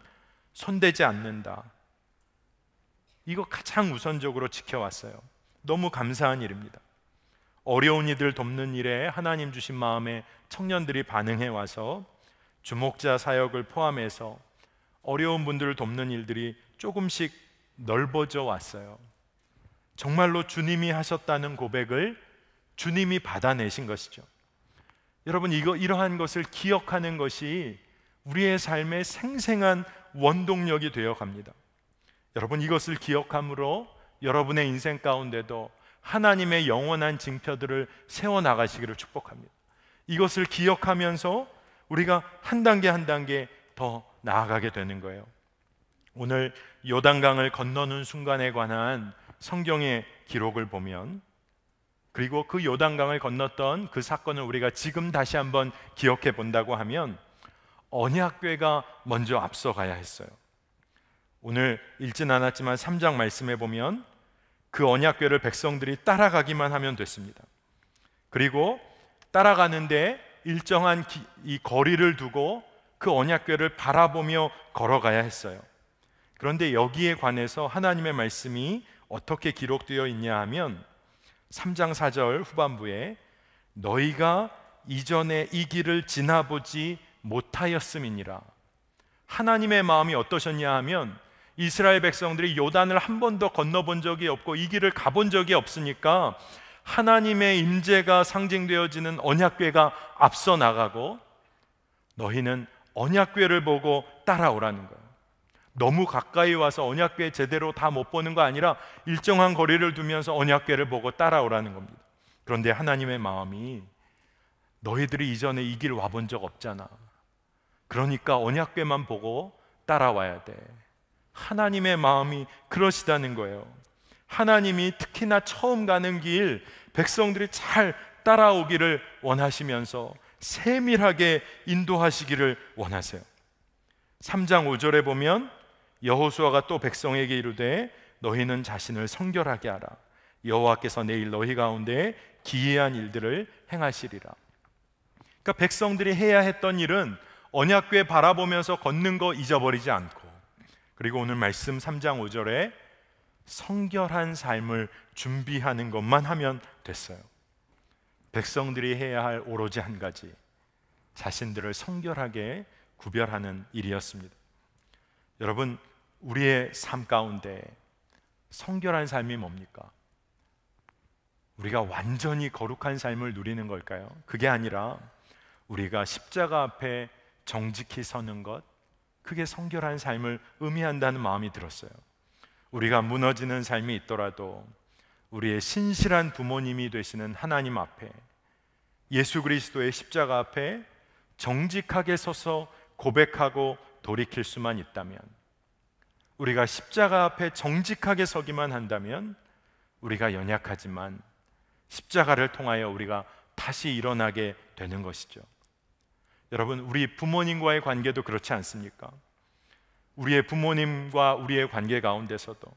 손대지 않는다. 이거 가장 우선적으로 지켜왔어요. 너무 감사한 일입니다. 어려운 이들 돕는 일에 하나님 주신 마음에 청년들이 반응해 와서 주목자 사역을 포함해서 어려운 분들을 돕는 일들이 조금씩 넓어져 왔어요. 정말로 주님이 하셨다는 고백을 주님이 받아내신 것이죠. 여러분, 이러한 것을 기억하는 것이 우리의 삶의 생생한 원동력이 되어 갑니다. 여러분, 이것을 기억함으로 여러분의 인생 가운데도 하나님의 영원한 징표들을 세워나가시기를 축복합니다. 이것을 기억하면서 우리가 한 단계 한 단계 더 나아가게 되는 거예요. 오늘 요단강을 건너는 순간에 관한 성경의 기록을 보면, 그리고 그 요단강을 건넜던 그 사건을 우리가 지금 다시 한번 기억해 본다고 하면 언약궤가 먼저 앞서가야 했어요. 오늘 읽진 않았지만 3장 말씀해 보면 그 언약궤를 백성들이 따라가기만 하면 됐습니다. 그리고 따라가는데 일정한 이 거리를 두고 그 언약궤를 바라보며 걸어가야 했어요. 그런데 여기에 관해서 하나님의 말씀이 어떻게 기록되어 있냐 하면 3장 4절 후반부에 너희가 이전에 이 길을 지나보지 못하였음이니라. 하나님의 마음이 어떠셨냐 하면 이스라엘 백성들이 요단을 한 번도 건너본 적이 없고 이 길을 가본 적이 없으니까 하나님의 임재가 상징되어지는 언약궤가 앞서 나가고 너희는 언약궤를 보고 따라오라는 거예요. 너무 가까이 와서 언약궤 제대로 다 못 보는 거 아니라 일정한 거리를 두면서 언약궤를 보고 따라오라는 겁니다. 그런데 하나님의 마음이 너희들이 이전에 이 길 와본 적 없잖아. 그러니까 언약궤만 보고 따라와야 돼. 하나님의 마음이 그러시다는 거예요. 하나님이 특히나 처음 가는 길 백성들이 잘 따라오기를 원하시면서 세밀하게 인도하시기를 원하세요. 3장 5절에 보면 여호수아가 또 백성에게 이르되 너희는 자신을 성결하게 하라. 여호와께서 내일 너희 가운데 기이한 일들을 행하시리라. 그러니까 백성들이 해야 했던 일은 언약궤 바라보면서 걷는 거 잊어버리지 않고, 그리고 오늘 말씀 3장 5절에 성결한 삶을 준비하는 것만 하면 됐어요. 백성들이 해야 할 오로지 한 가지, 자신들을 성결하게 구별하는 일이었습니다. 여러분, 우리의 삶 가운데 성결한 삶이 뭡니까? 우리가 완전히 거룩한 삶을 누리는 걸까요? 그게 아니라 우리가 십자가 앞에 정직히 서는 것, 그게 성결한 삶을 의미한다는 마음이 들었어요. 우리가 무너지는 삶이 있더라도 우리의 신실한 부모님이 되시는 하나님 앞에, 예수 그리스도의 십자가 앞에 정직하게 서서 고백하고 돌이킬 수만 있다면, 우리가 십자가 앞에 정직하게 서기만 한다면 우리가 연약하지만 십자가를 통하여 우리가 다시 일어나게 되는 것이죠. 여러분, 우리 부모님과의 관계도 그렇지 않습니까? 우리의 부모님과 우리의 관계 가운데서도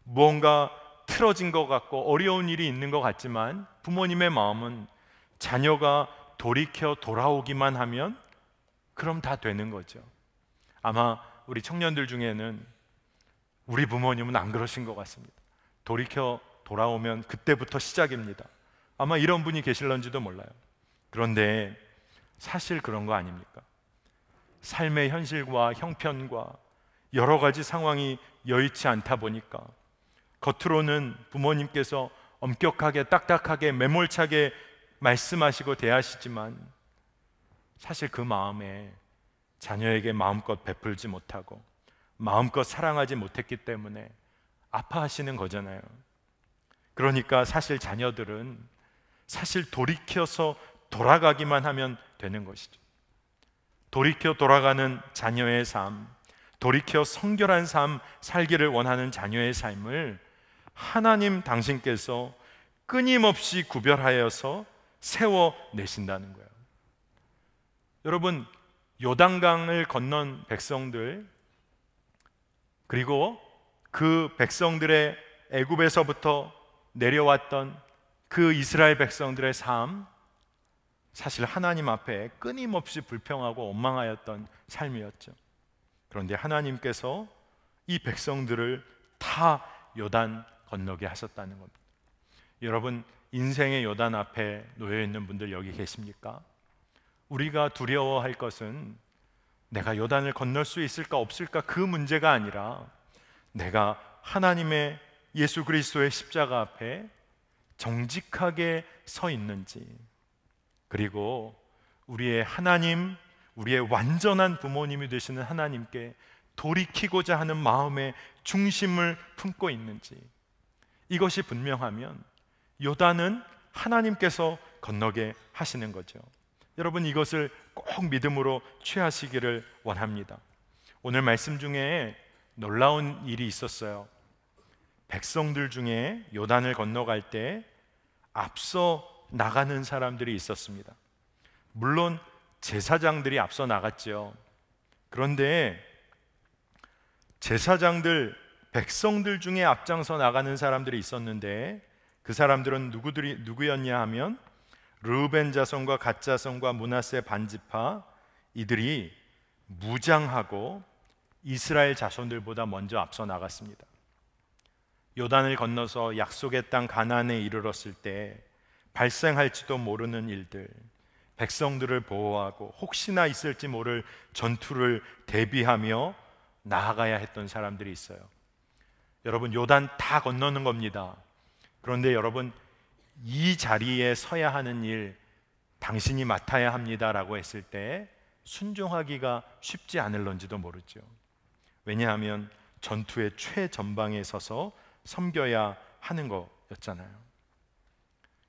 무언가 틀어진 것 같고 어려운 일이 있는 것 같지만 부모님의 마음은 자녀가 돌이켜 돌아오기만 하면 그럼 다 되는 거죠. 아마 우리 청년들 중에는 우리 부모님은 안 그러신 것 같습니다. 돌이켜 돌아오면 그때부터 시작입니다. 아마 이런 분이 계실런지도 몰라요. 그런데 사실 그런 거 아닙니까? 삶의 현실과 형편과 여러 가지 상황이 여의치 않다 보니까 겉으로는 부모님께서 엄격하게 딱딱하게 매몰차게 말씀하시고 대하시지만 사실 그 마음에 자녀에게 마음껏 베풀지 못하고 마음껏 사랑하지 못했기 때문에 아파하시는 거잖아요. 그러니까 사실 자녀들은 사실 돌이켜서 돌아가기만 하면 되는 것이죠. 돌이켜 돌아가는 자녀의 삶, 돌이켜 성결한 삶 살기를 원하는 자녀의 삶을 하나님 당신께서 끊임없이 구별하여서 세워내신다는 거예요. 여러분, 요단강을 건넌 백성들, 그리고 그 백성들의 애굽에서부터 내려왔던 그 이스라엘 백성들의 삶, 사실 하나님 앞에 끊임없이 불평하고 원망하였던 삶이었죠. 그런데 하나님께서 이 백성들을 다 요단 건너게 하셨다는 겁니다. 여러분, 인생의 요단 앞에 놓여 있는 분들 여기 계십니까? 우리가 두려워할 것은 내가 요단을 건널 수 있을까 없을까 그 문제가 아니라 내가 하나님의 예수 그리스도의 십자가 앞에 정직하게 서 있는지, 그리고 우리의 하나님, 우리의 완전한 부모님이 되시는 하나님께 돌이키고자 하는 마음의 중심을 품고 있는지, 이것이 분명하면 요단은 하나님께서 건너게 하시는 거죠. 여러분, 이것을 꼭 믿음으로 취하시기를 원합니다. 오늘 말씀 중에 놀라운 일이 있었어요. 백성들 중에 요단을 건너갈 때 앞서 나가는 사람들이 있었습니다. 물론 제사장들이 앞서 나갔죠. 그런데 제사장들, 백성들 중에 앞장서 나가는 사람들이 있었는데 그 사람들은 누구였냐 하면 르우벤 자손과 갓 자손과 므낫세 반지파, 이들이 무장하고 이스라엘 자손들보다 먼저 앞서 나갔습니다. 요단을 건너서 약속의 땅 가나안에 이르렀을 때 발생할지도 모르는 일들, 백성들을 보호하고 혹시나 있을지 모를 전투를 대비하며 나아가야 했던 사람들이 있어요. 여러분, 요단 다 건너는 겁니다. 그런데 여러분, 이 자리에 서야 하는 일 당신이 맡아야 합니다라고 했을 때 순종하기가 쉽지 않을런지도 모르죠. 왜냐하면 전투의 최전방에 서서 섬겨야 하는 거였잖아요.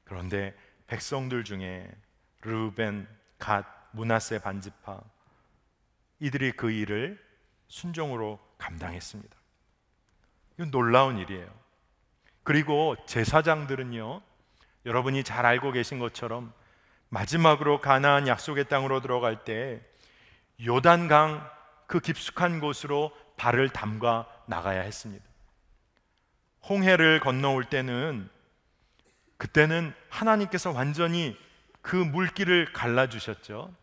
그런데 백성들 중에 르우벤, 갓, 므낫세 반지파, 이들이 그 일을 순종으로 감당했습니다. 이건 놀라운 일이에요. 그리고 제사장들은요, 여러분이 잘 알고 계신 것처럼 마지막으로 가나안 약속의 땅으로 들어갈 때 요단강 그 깊숙한 곳으로 발을 담가 나가야 했습니다. 홍해를 건너올 때는, 그때는 하나님께서 완전히 그 물길을 갈라주셨죠.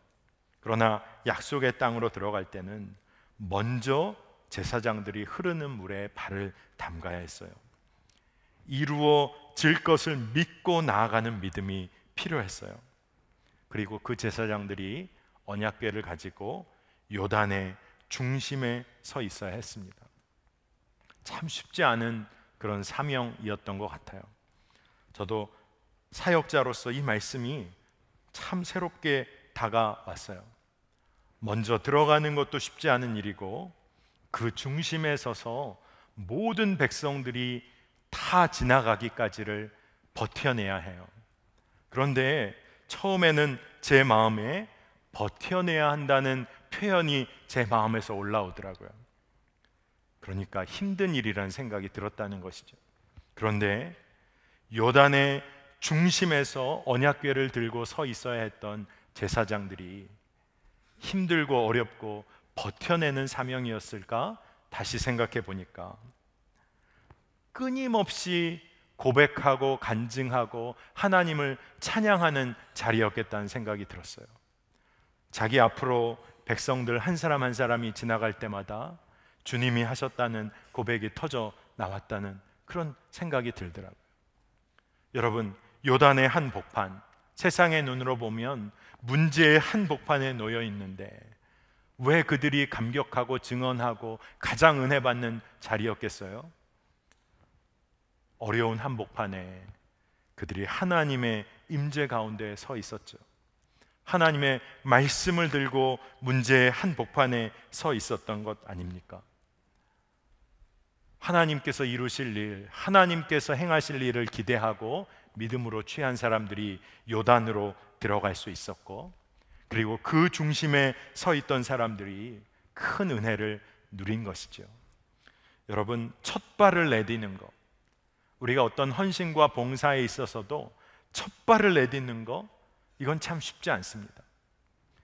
그러나 약속의 땅으로 들어갈 때는 먼저 제사장들이 흐르는 물에 발을 담가야 했어요. 이루어질 것을 믿고 나아가는 믿음이 필요했어요. 그리고 그 제사장들이 언약궤를 가지고 요단의 중심에 서 있어야 했습니다. 참 쉽지 않은 그런 사명이었던 것 같아요. 저도 사역자로서 이 말씀이 참 새롭게 다가왔어요. 먼저 들어가는 것도 쉽지 않은 일이고, 그 중심에 서서 모든 백성들이 다 지나가기까지를 버텨내야 해요. 그런데 처음에는 제 마음에 버텨내야 한다는 표현이 제 마음에서 올라오더라고요. 그러니까 힘든 일이라는 생각이 들었다는 것이죠. 그런데 요단의 중심에서 언약궤를 들고 서 있어야 했던 제사장들이 힘들고 어렵고 버텨내는 사명이었을까? 다시 생각해 보니까 끊임없이 고백하고 간증하고 하나님을 찬양하는 자리였겠다는 생각이 들었어요. 자기 앞으로 백성들 한 사람 한 사람이 지나갈 때마다 주님이 하셨다는 고백이 터져 나왔다는 그런 생각이 들더라고요. 여러분, 요단의 한 복판, 세상의 눈으로 보면 문제의 한 복판에 놓여 있는데 왜 그들이 감격하고 증언하고 가장 은혜 받는 자리였겠어요? 어려운 한복판에 그들이 하나님의 임재 가운데 서 있었죠. 하나님의 말씀을 들고 문제의 한복판에 서 있었던 것 아닙니까? 하나님께서 이루실 일, 하나님께서 행하실 일을 기대하고 믿음으로 취한 사람들이 요단으로 들어갈 수 있었고, 그리고 그 중심에 서 있던 사람들이 큰 은혜를 누린 것이죠. 여러분, 첫 발을 내딛는 것, 우리가 어떤 헌신과 봉사에 있어서도 첫 발을 내딛는 것, 이건 참 쉽지 않습니다.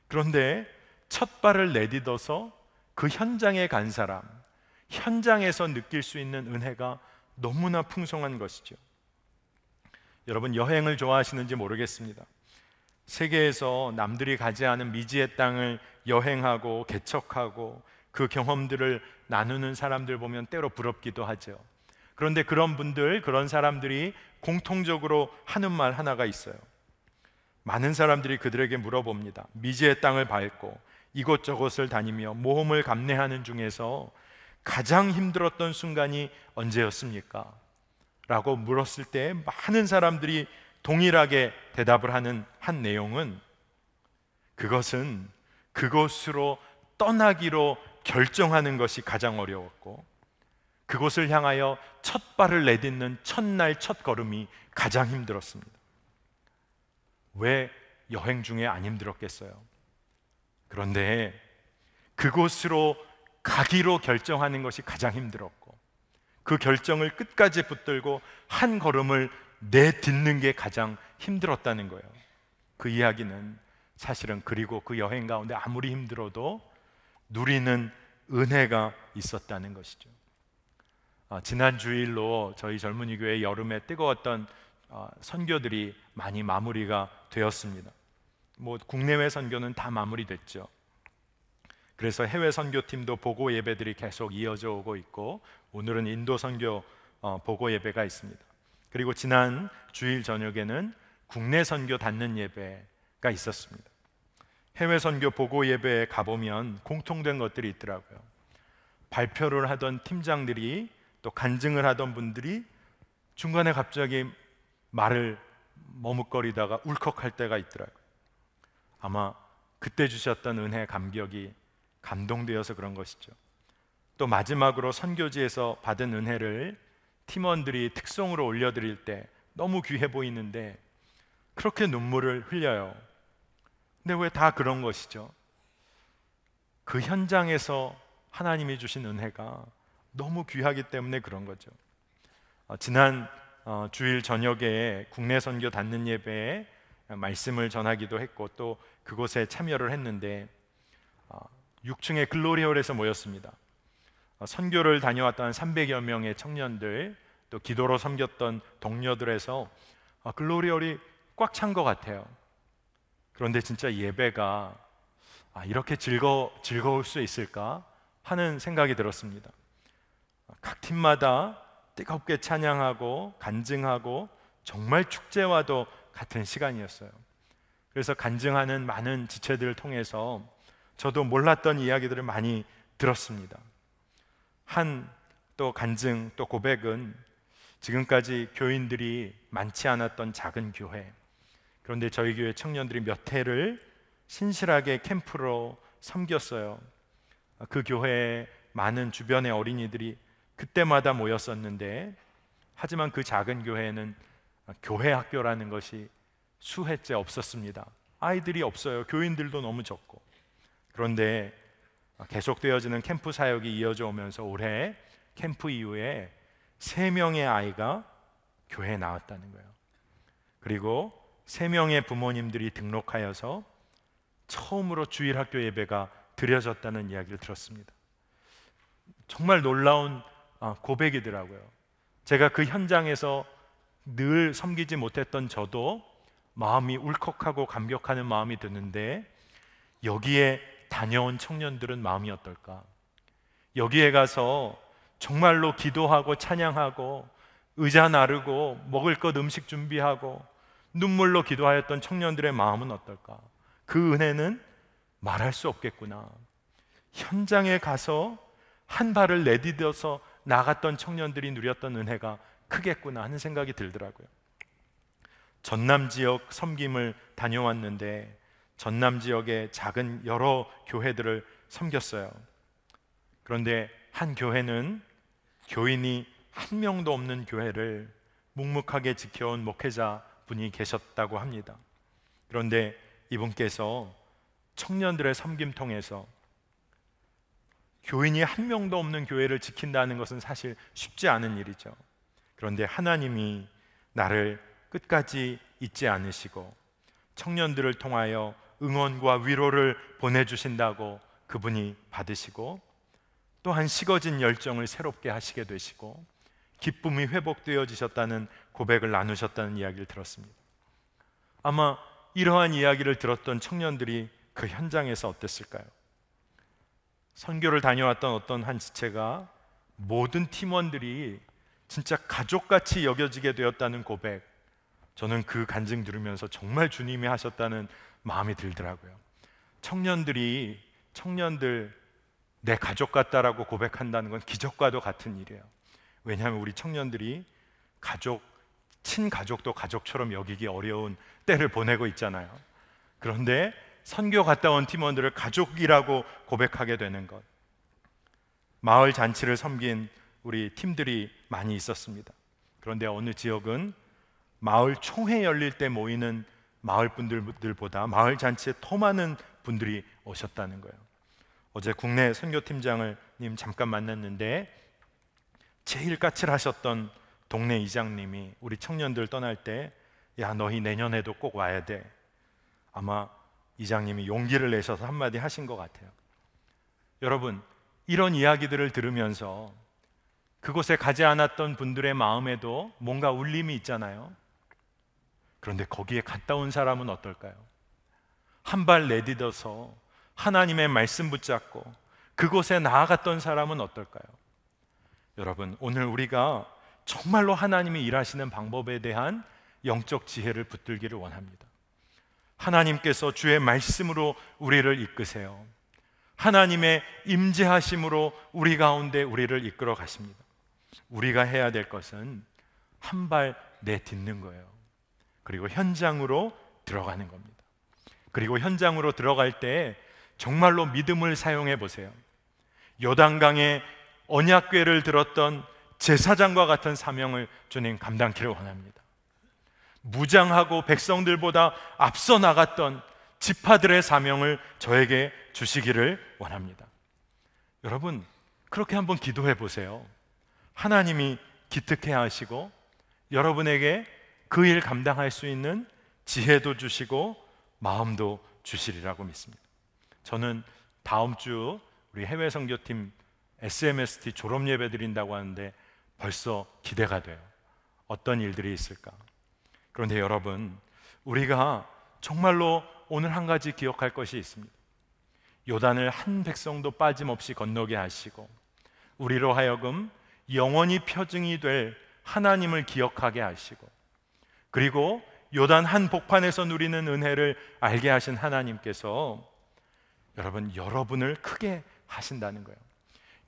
그런데 첫 발을 내딛어서 그 현장에 간 사람, 현장에서 느낄 수 있는 은혜가 너무나 풍성한 것이죠. 여러분, 여행을 좋아하시는지 모르겠습니다. 세계에서 남들이 가지 않은 미지의 땅을 여행하고 개척하고 그 경험들을 나누는 사람들 보면 때로 부럽기도 하죠. 그런데 그런 분들, 그런 사람들이 공통적으로 하는 말 하나가 있어요. 많은 사람들이 그들에게 물어봅니다. 미지의 땅을 밟고 이곳저곳을 다니며 모험을 감내하는 중에서 가장 힘들었던 순간이 언제였습니까? 라고 물었을 때 많은 사람들이 동일하게 대답을 하는 한 내용은, 그것은 그곳으로 떠나기로 결정하는 것이 가장 어려웠고, 그곳을 향하여 첫 발을 내딛는 첫날 첫 걸음이 가장 힘들었습니다. 왜 여행 중에 안 힘들었겠어요? 그런데 그곳으로 가기로 결정하는 것이 가장 힘들었고, 그 결정을 끝까지 붙들고 한 걸음을 내딛는 게 가장 힘들었다는 거예요. 그 이야기는 사실은, 그리고 그 여행 가운데 아무리 힘들어도 누리는 은혜가 있었다는 것이죠. 지난 주일로 저희 젊은이 교회 여름에 뜨거웠던 선교들이 많이 마무리가 되었습니다. 국내외 선교는 다 마무리됐죠. 그래서 해외 선교팀도 보고 예배들이 계속 이어져 오고 있고, 오늘은 인도 선교 보고 예배가 있습니다. 그리고 지난 주일 저녁에는 국내 선교 닫는 예배가 있었습니다. 해외 선교 보고 예배에 가보면 공통된 것들이 있더라고요. 발표를 하던 팀장들이, 또 간증을 하던 분들이 중간에 갑자기 말을 머뭇거리다가 울컥할 때가 있더라고요. 아마 그때 주셨던 은혜, 감격이 감동되어서 그런 것이죠. 또 마지막으로 선교지에서 받은 은혜를 팀원들이 특송으로 올려드릴 때 너무 귀해 보이는데 그렇게 눈물을 흘려요. 근데 왜 다 그런 것이죠? 그 현장에서 하나님이 주신 은혜가 너무 귀하기 때문에 그런 거죠. 지난 주일 저녁에 국내 선교 닫는 예배에 말씀을 전하기도 했고 또 그곳에 참여를 했는데 6층의 글로리홀에서 모였습니다. 선교를 다녀왔던 300여 명의 청년들, 또 기도로 섬겼던 동료들에서 글로리홀이 꽉 찬 것 같아요. 그런데 진짜 예배가 이렇게 즐거울 수 있을까 하는 생각이 들었습니다. 각 팀마다 뜨겁게 찬양하고 간증하고 정말 축제와도 같은 시간이었어요. 그래서 간증하는 많은 지체들을 통해서 저도 몰랐던 이야기들을 많이 들었습니다. 또 간증, 또 고백은 지금까지 교인들이 많지 않았던 작은 교회, 그런데 저희 교회 청년들이 몇 해를 신실하게 캠프로 섬겼어요. 그 교회에 많은 주변의 어린이들이 그때마다 모였었는데, 하지만 그 작은 교회에는 교회 학교라는 것이 수회째 없었습니다. 아이들이 없어요. 교인들도 너무 적고. 그런데 계속되어지는 캠프 사역이 이어져 오면서 올해 캠프 이후에 3명의 아이가 교회에 나왔다는 거예요. 그리고 3명의 부모님들이 등록하여서 처음으로 주일학교 예배가 드려졌다는 이야기를 들었습니다. 정말 놀라운 고백이더라고요. 제가 그 현장에서 늘 섬기지 못했던 저도 마음이 울컥하고 감격하는 마음이 드는데, 여기에 다녀온 청년들은 마음이 어떨까? 여기에 가서 정말로 기도하고 찬양하고 의자 나르고 먹을 것 음식 준비하고 눈물로 기도하였던 청년들의 마음은 어떨까? 그 은혜는 말할 수 없겠구나. 현장에 가서 한 발을 내디뎌서 나갔던 청년들이 누렸던 은혜가 크겠구나 하는 생각이 들더라고요. 전남 지역 섬김을 다녀왔는데 전남 지역의 작은 여러 교회들을 섬겼어요. 그런데 한 교회는 교인이 한 명도 없는 교회를 묵묵하게 지켜온 목회자 분이 계셨다고 합니다. 그런데 이분께서 청년들의 섬김 통해서 교인이 한 명도 없는 교회를 지킨다는 것은 사실 쉽지 않은 일이죠. 그런데 하나님이 나를 끝까지 잊지 않으시고 청년들을 통하여 응원과 위로를 보내주신다고 그분이 받으시고, 또한 식어진 열정을 새롭게 하시게 되시고 기쁨이 회복되어지셨다는 고백을 나누셨다는 이야기를 들었습니다. 아마 이러한 이야기를 들었던 청년들이 그 현장에서 어땠을까요? 선교를 다녀왔던 어떤 한 지체가 모든 팀원들이 진짜 가족같이 여겨지게 되었다는 고백, 저는 그 간증 들으면서 정말 주님이 하셨다는 마음이 들더라고요. 청년들 내 가족 같다라고 고백한다는 건 기적과도 같은 일이에요. 왜냐하면 우리 청년들이 친가족도 가족처럼 여기기 어려운 때를 보내고 있잖아요. 그런데 선교 갔다 온 팀원들을 가족이라고 고백하게 되는 것, 마을 잔치를 섬긴 우리 팀들이 많이 있었습니다. 그런데 어느 지역은 마을 총회 열릴 때 모이는 마을 분들보다 마을 잔치에 더 많은 분들이 오셨다는 거예요. 어제 국내 선교팀장님 잠깐 만났는데 제일 까칠하셨던 동네 이장님이 우리 청년들 떠날 때, 야, 너희 내년에도 꼭 와야 돼. 아마 이장님이 용기를 내셔서 한마디 하신 것 같아요. 여러분, 이런 이야기들을 들으면서 그곳에 가지 않았던 분들의 마음에도 뭔가 울림이 있잖아요. 그런데 거기에 갔다 온 사람은 어떨까요? 한 발 내딛어서 하나님의 말씀 붙잡고 그곳에 나아갔던 사람은 어떨까요? 여러분, 오늘 우리가 정말로 하나님이 일하시는 방법에 대한 영적 지혜를 붙들기를 원합니다. 하나님께서 주의 말씀으로 우리를 이끄세요. 하나님의 임재하심으로 우리 가운데 우리를 이끌어 가십니다. 우리가 해야 될 것은 한 발 내딛는 거예요. 그리고 현장으로 들어가는 겁니다. 그리고 현장으로 들어갈 때 정말로 믿음을 사용해 보세요. 요단강에 언약궤를 들었던 제사장과 같은 사명을 주님 감당키를 원합니다. 무장하고 백성들보다 앞서 나갔던 지파들의 사명을 저에게 주시기를 원합니다. 여러분, 그렇게 한번 기도해 보세요. 하나님이 기특해 하시고 여러분에게 그 일 감당할 수 있는 지혜도 주시고 마음도 주시리라고 믿습니다. 저는 다음 주 우리 해외 선교팀 SMST 졸업 예배 드린다고 하는데 벌써 기대가 돼요. 어떤 일들이 있을까? 그런데 여러분, 우리가 정말로 오늘 한 가지 기억할 것이 있습니다. 요단을 한 백성도 빠짐없이 건너게 하시고 우리로 하여금 영원히 표징이 될 하나님을 기억하게 하시고, 그리고 요단 한 복판에서 누리는 은혜를 알게 하신 하나님께서 여러분을 크게 하신다는 거예요.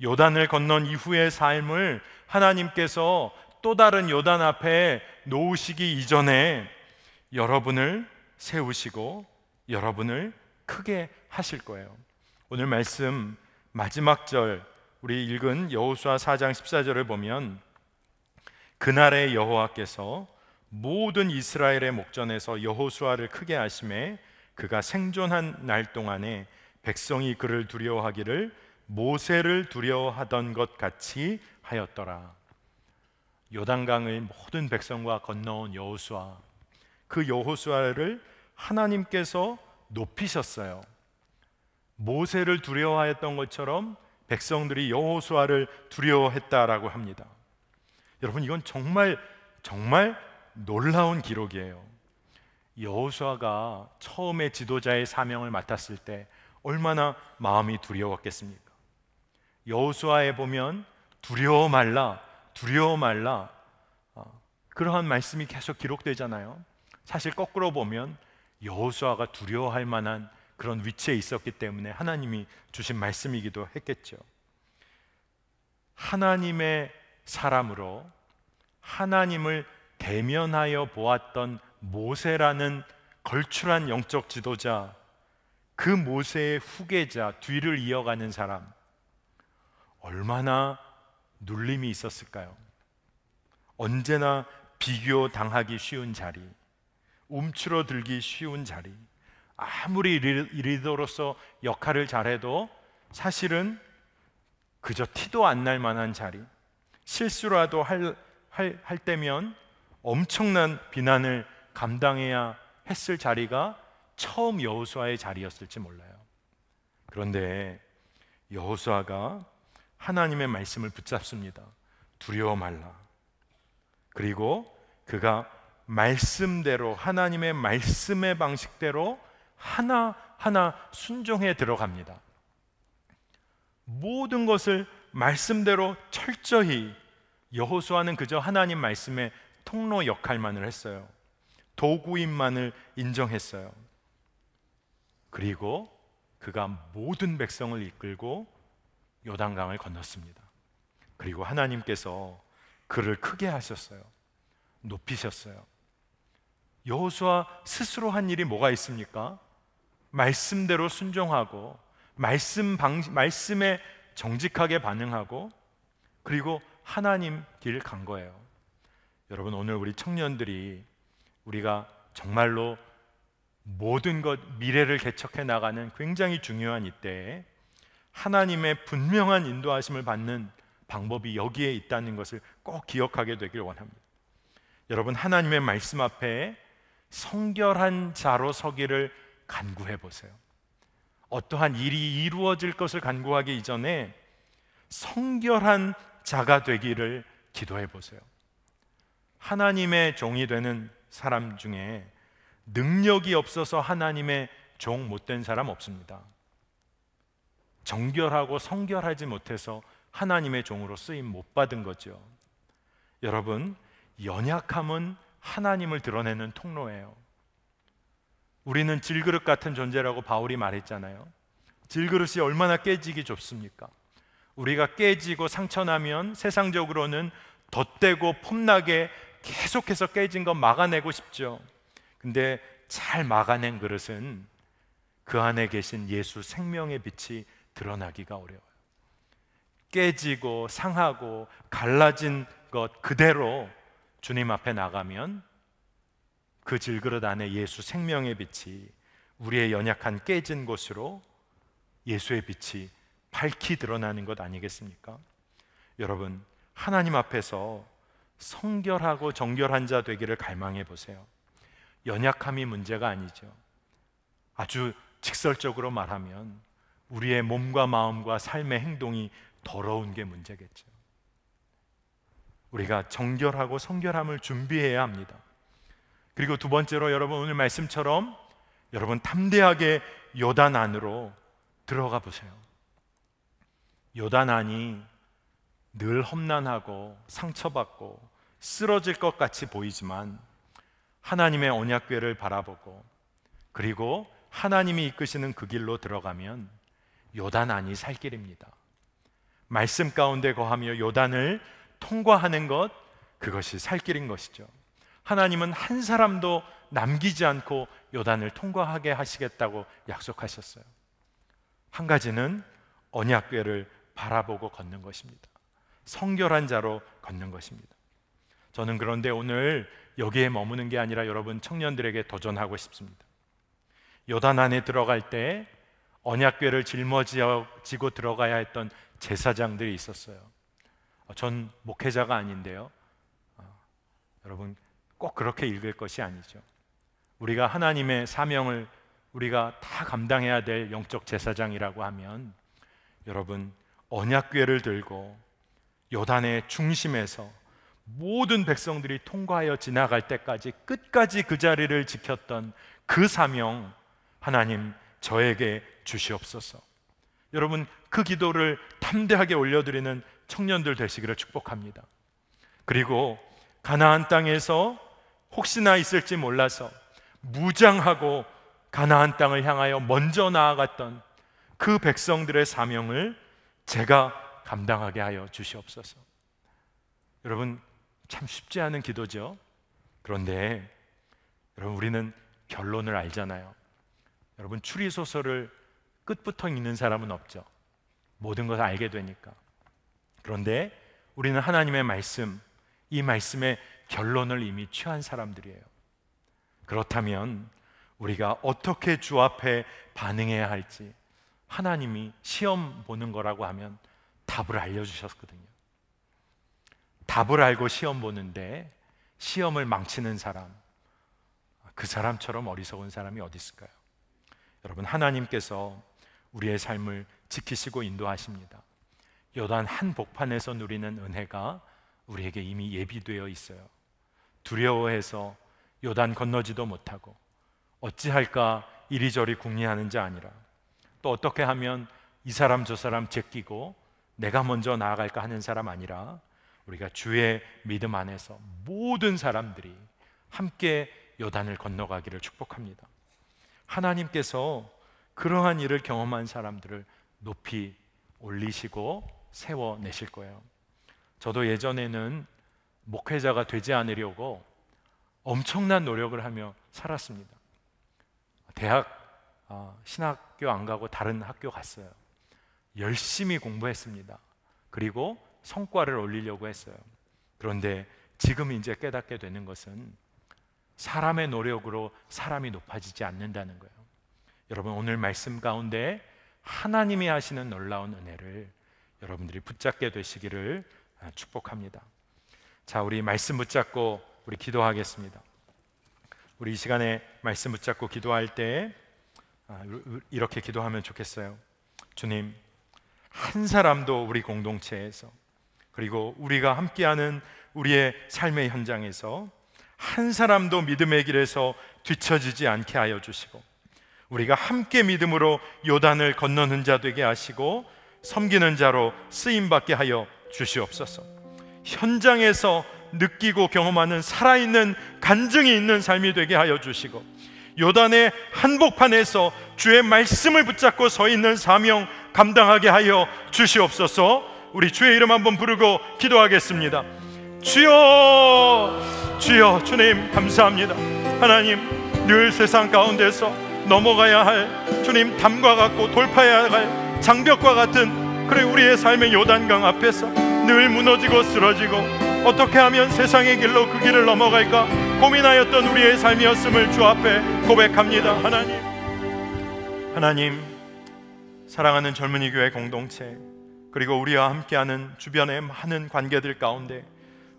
요단을 건넌 이후의 삶을 하나님께서 또 다른 요단 앞에 놓으시기 이전에 여러분을 세우시고 여러분을 크게 하실 거예요. 오늘 말씀 마지막 절, 우리 읽은 여호수아 4장 14절을 보면 그날에 여호와께서 모든 이스라엘의 목전에서 여호수아를 크게 하심에 그가 생존한 날 동안에 백성이 그를 두려워하기를 모세를 두려워하던 것 같이 하였더라. 요단강을 모든 백성과 건너온 여호수아, 그 여호수아를 하나님께서 높이셨어요. 모세를 두려워하였던 것처럼 백성들이 여호수아를 두려워했다라고 합니다. 여러분, 이건 정말 놀라운 기록이에요. 여호수아가 처음에 지도자의 사명을 맡았을 때 얼마나 마음이 두려웠겠습니까? 여호수아에 보면 두려워 말라 그러한 말씀이 계속 기록되잖아요. 사실 거꾸로 보면 여호수아가 두려워할 만한 그런 위치에 있었기 때문에 하나님이 주신 말씀이기도 했겠죠. 하나님의 사람으로 하나님을 대면하여 보았던 모세라는 걸출한 영적 지도자, 그 모세의 후계자, 뒤를 이어가는 사람, 얼마나 눌림이 있었을까요? 언제나 비교당하기 쉬운 자리, 움츠러들기 쉬운 자리, 아무리 리더로서 역할을 잘해도 사실은 그저 티도 안 날 만한 자리, 실수라도 할 때면 엄청난 비난을 감당해야 했을 자리가 처음 여호수아의 자리였을지 몰라요. 그런데 여호수아가 하나님의 말씀을 붙잡습니다. 두려워 말라. 그리고 그가 말씀대로, 하나님의 말씀의 방식대로 하나하나 순종해 들어갑니다. 모든 것을 말씀대로 철저히, 여호수아는 그저 하나님 말씀의 통로 역할만을 했어요. 도구인만을 인정했어요. 그리고 그가 모든 백성을 이끌고 요단강을 건넜습니다. 그리고 하나님께서 그를 크게 하셨어요. 높이셨어요. 여호수아 스스로 한 일이 뭐가 있습니까? 말씀대로 순종하고 말씀에 정직하게 반응하고 그리고 하나님 길 간 거예요. 여러분, 오늘 우리 청년들이 우리가 정말로 모든 것, 미래를 개척해 나가는 굉장히 중요한 이때에 하나님의 분명한 인도하심을 받는 방법이 여기에 있다는 것을 꼭 기억하게 되길 원합니다. 여러분, 하나님의 말씀 앞에 성결한 자로 서기를 간구해 보세요. 어떠한 일이 이루어질 것을 간구하기 이전에 성결한 자가 되기를 기도해 보세요. 하나님의 종이 되는 사람 중에 능력이 없어서 하나님의 종 못된 사람 없습니다. 정결하고 성결하지 못해서 하나님의 종으로 쓰임 못 받은 거죠. 여러분, 연약함은 하나님을 드러내는 통로예요. 우리는 질그릇 같은 존재라고 바울이 말했잖아요. 질그릇이 얼마나 깨지기 좋습니까? 우리가 깨지고 상처나면 세상적으로는 덧대고 폼나게 계속해서 깨진 거 막아내고 싶죠. 근데 잘 막아낸 그릇은 그 안에 계신 예수 생명의 빛이 드러나기가 어려워요. 깨지고 상하고 갈라진 것 그대로 주님 앞에 나가면 그 질그릇 안에 예수 생명의 빛이 우리의 연약한 깨진 곳으로 예수의 빛이 밝히 드러나는 것 아니겠습니까? 여러분, 하나님 앞에서 성결하고 정결한 자 되기를 갈망해 보세요. 연약함이 문제가 아니죠. 아주 직설적으로 말하면 우리의 몸과 마음과 삶의 행동이 더러운 게 문제겠죠. 우리가 정결하고 성결함을 준비해야 합니다. 그리고 두 번째로, 여러분 오늘 말씀처럼 여러분 담대하게 요단 안으로 들어가 보세요. 요단 안이 늘 험난하고 상처받고 쓰러질 것 같이 보이지만 하나님의 언약궤를 바라보고 그리고 하나님이 이끄시는 그 길로 들어가면 요단 안이 살 길입니다. 말씀 가운데 거하며 요단을 통과하는 것, 그것이 살 길인 것이죠. 하나님은 한 사람도 남기지 않고 요단을 통과하게 하시겠다고 약속하셨어요. 한 가지는 언약궤를 바라보고 걷는 것입니다. 성결한 자로 걷는 것입니다. 저는 그런데 오늘 여기에 머무는 게 아니라 여러분 청년들에게 도전하고 싶습니다. 요단 안에 들어갈 때 언약궤를 짊어지고 들어가야 했던 제사장들이 있었어요. 전 목회자가 아닌데요, 여러분 꼭 그렇게 읽을 것이 아니죠. 우리가 하나님의 사명을 우리가 다 감당해야 될 영적 제사장이라고 하면 여러분 언약궤를 들고 요단의 중심에서 모든 백성들이 통과하여 지나갈 때까지 끝까지 그 자리를 지켰던 그 사명, 하나님 저에게 주시옵소서. 여러분 그 기도를 담대하게 올려드리는 청년들 되시기를 축복합니다. 그리고 가나안 땅에서 혹시나 있을지 몰라서 무장하고 가나안 땅을 향하여 먼저 나아갔던 그 백성들의 사명을 제가 감당하게 하여 주시옵소서. 여러분 참 쉽지 않은 기도죠. 그런데 여러분 우리는 결론을 알잖아요. 여러분 추리소설을 끝부터 읽는 사람은 없죠. 모든 것을 알게 되니까. 그런데 우리는 하나님의 말씀, 이 말씀의 결론을 이미 취한 사람들이에요. 그렇다면 우리가 어떻게 주 앞에 반응해야 할지 하나님이 시험 보는 거라고 하면 답을 알려주셨거든요. 답을 알고 시험 보는데 시험을 망치는 사람, 그 사람처럼 어리석은 사람이 어디 있을까요? 여러분 하나님께서 우리의 삶을 지키시고 인도하십니다. 요단 한 복판에서 누리는 은혜가 우리에게 이미 예비되어 있어요. 두려워해서 요단 건너지도 못하고 어찌할까 이리저리 궁리하는 자 아니라 또 어떻게 하면 이 사람 저 사람 제끼고 내가 먼저 나아갈까 하는 사람 아니라 우리가 주의 믿음 안에서 모든 사람들이 함께 요단을 건너가기를 축복합니다. 하나님께서 그러한 일을 경험한 사람들을 높이 올리시고 세워내실 거예요. 저도 예전에는 목회자가 되지 않으려고 엄청난 노력을 하며 살았습니다. 대학 신학교 안 가고 다른 학교 갔어요. 열심히 공부했습니다. 그리고 성과를 올리려고 했어요. 그런데 지금 이제 깨닫게 되는 것은 사람의 노력으로 사람이 높아지지 않는다는 거예요. 여러분 오늘 말씀 가운데 하나님이 하시는 놀라운 은혜를 여러분들이 붙잡게 되시기를 축복합니다. 자, 우리 말씀 붙잡고 우리 기도하겠습니다. 우리 이 시간에 말씀 붙잡고 기도할 때 이렇게 기도하면 좋겠어요. 주님, 한 사람도 우리 공동체에서 그리고 우리가 함께하는 우리의 삶의 현장에서 한 사람도 믿음의 길에서 뒤처지지 않게 하여 주시고 우리가 함께 믿음으로 요단을 건너는 자 되게 하시고 섬기는 자로 쓰임받게 하여 주시옵소서. 현장에서 느끼고 경험하는 살아있는 간증이 있는 삶이 되게 하여 주시고 요단의 한복판에서 주의 말씀을 붙잡고 서 있는 사명 감당하게 하여 주시옵소서. 우리 주의 이름 한번 부르고 기도하겠습니다. 주여, 주여, 주님 감사합니다. 하나님, 늘 세상 가운데서 넘어가야 할 주님 담과 같고 돌파해야 할 장벽과 같은 그래, 우리의 삶의 요단강 앞에서 늘 무너지고 쓰러지고 어떻게 하면 세상의 길로 그 길을 넘어갈까 고민하였던 우리의 삶이었음을 주 앞에 고백합니다. 하나님, 사랑하는 젊은이 교회 공동체, 그리고 우리와 함께하는 주변의 많은 관계들 가운데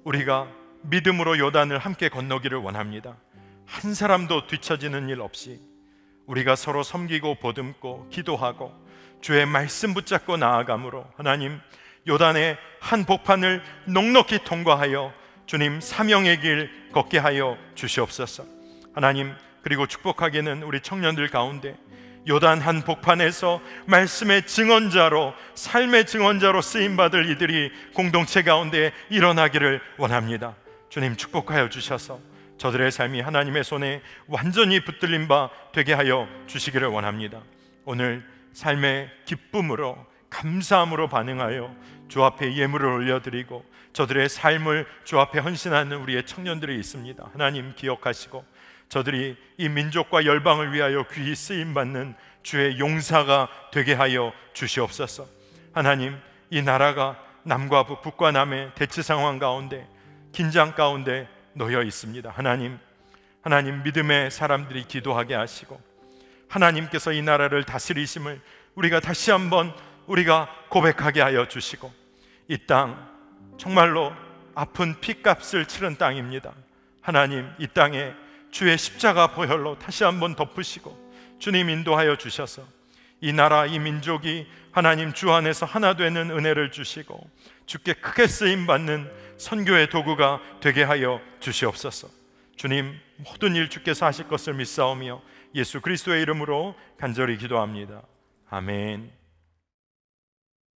우리가 믿음으로 요단을 함께 건너기를 원합니다. 한 사람도 뒤처지는 일 없이 우리가 서로 섬기고 보듬고 기도하고 주의 말씀 붙잡고 나아감으로 하나님, 요단의 한 복판을 넉넉히 통과하여 주님 사명의 길 걷게 하여 주시옵소서. 하나님, 그리고 축복하기는 우리 청년들 가운데 요단 한 복판에서 말씀의 증언자로, 삶의 증언자로 쓰임받을 이들이 공동체 가운데 일어나기를 원합니다. 주님, 축복하여 주셔서 저들의 삶이 하나님의 손에 완전히 붙들린 바 되게 하여 주시기를 원합니다. 오늘 삶의 기쁨으로, 감사함으로 반응하여 주 앞에 예물을 올려드리고 저들의 삶을 주 앞에 헌신하는 우리의 청년들이 있습니다. 하나님, 기억하시고 저들이 이 민족과 열방을 위하여 귀히 쓰임받는 주의 용사가 되게 하여 주시옵소서. 하나님, 이 나라가 남과 북, 북과 남의 대치 상황 가운데, 긴장 가운데 놓여 있습니다. 하나님, 믿음의 사람들이 기도하게 하시고 하나님께서 이 나라를 다스리심을 우리가 다시 한번 우리가 고백하게 하여 주시고, 이 땅 정말로 아픈 피값을 치른 땅입니다. 하나님, 이 땅에 주의 십자가 보혈로 다시 한번 덮으시고 주님 인도하여 주셔서 이 나라, 이 민족이 하나님 주 안에서 하나 되는 은혜를 주시고 주께 크게 쓰임받는 선교의 도구가 되게 하여 주시옵소서. 주님, 모든 일 주께서 하실 것을 믿사오며 예수 그리스도의 이름으로 간절히 기도합니다. 아멘.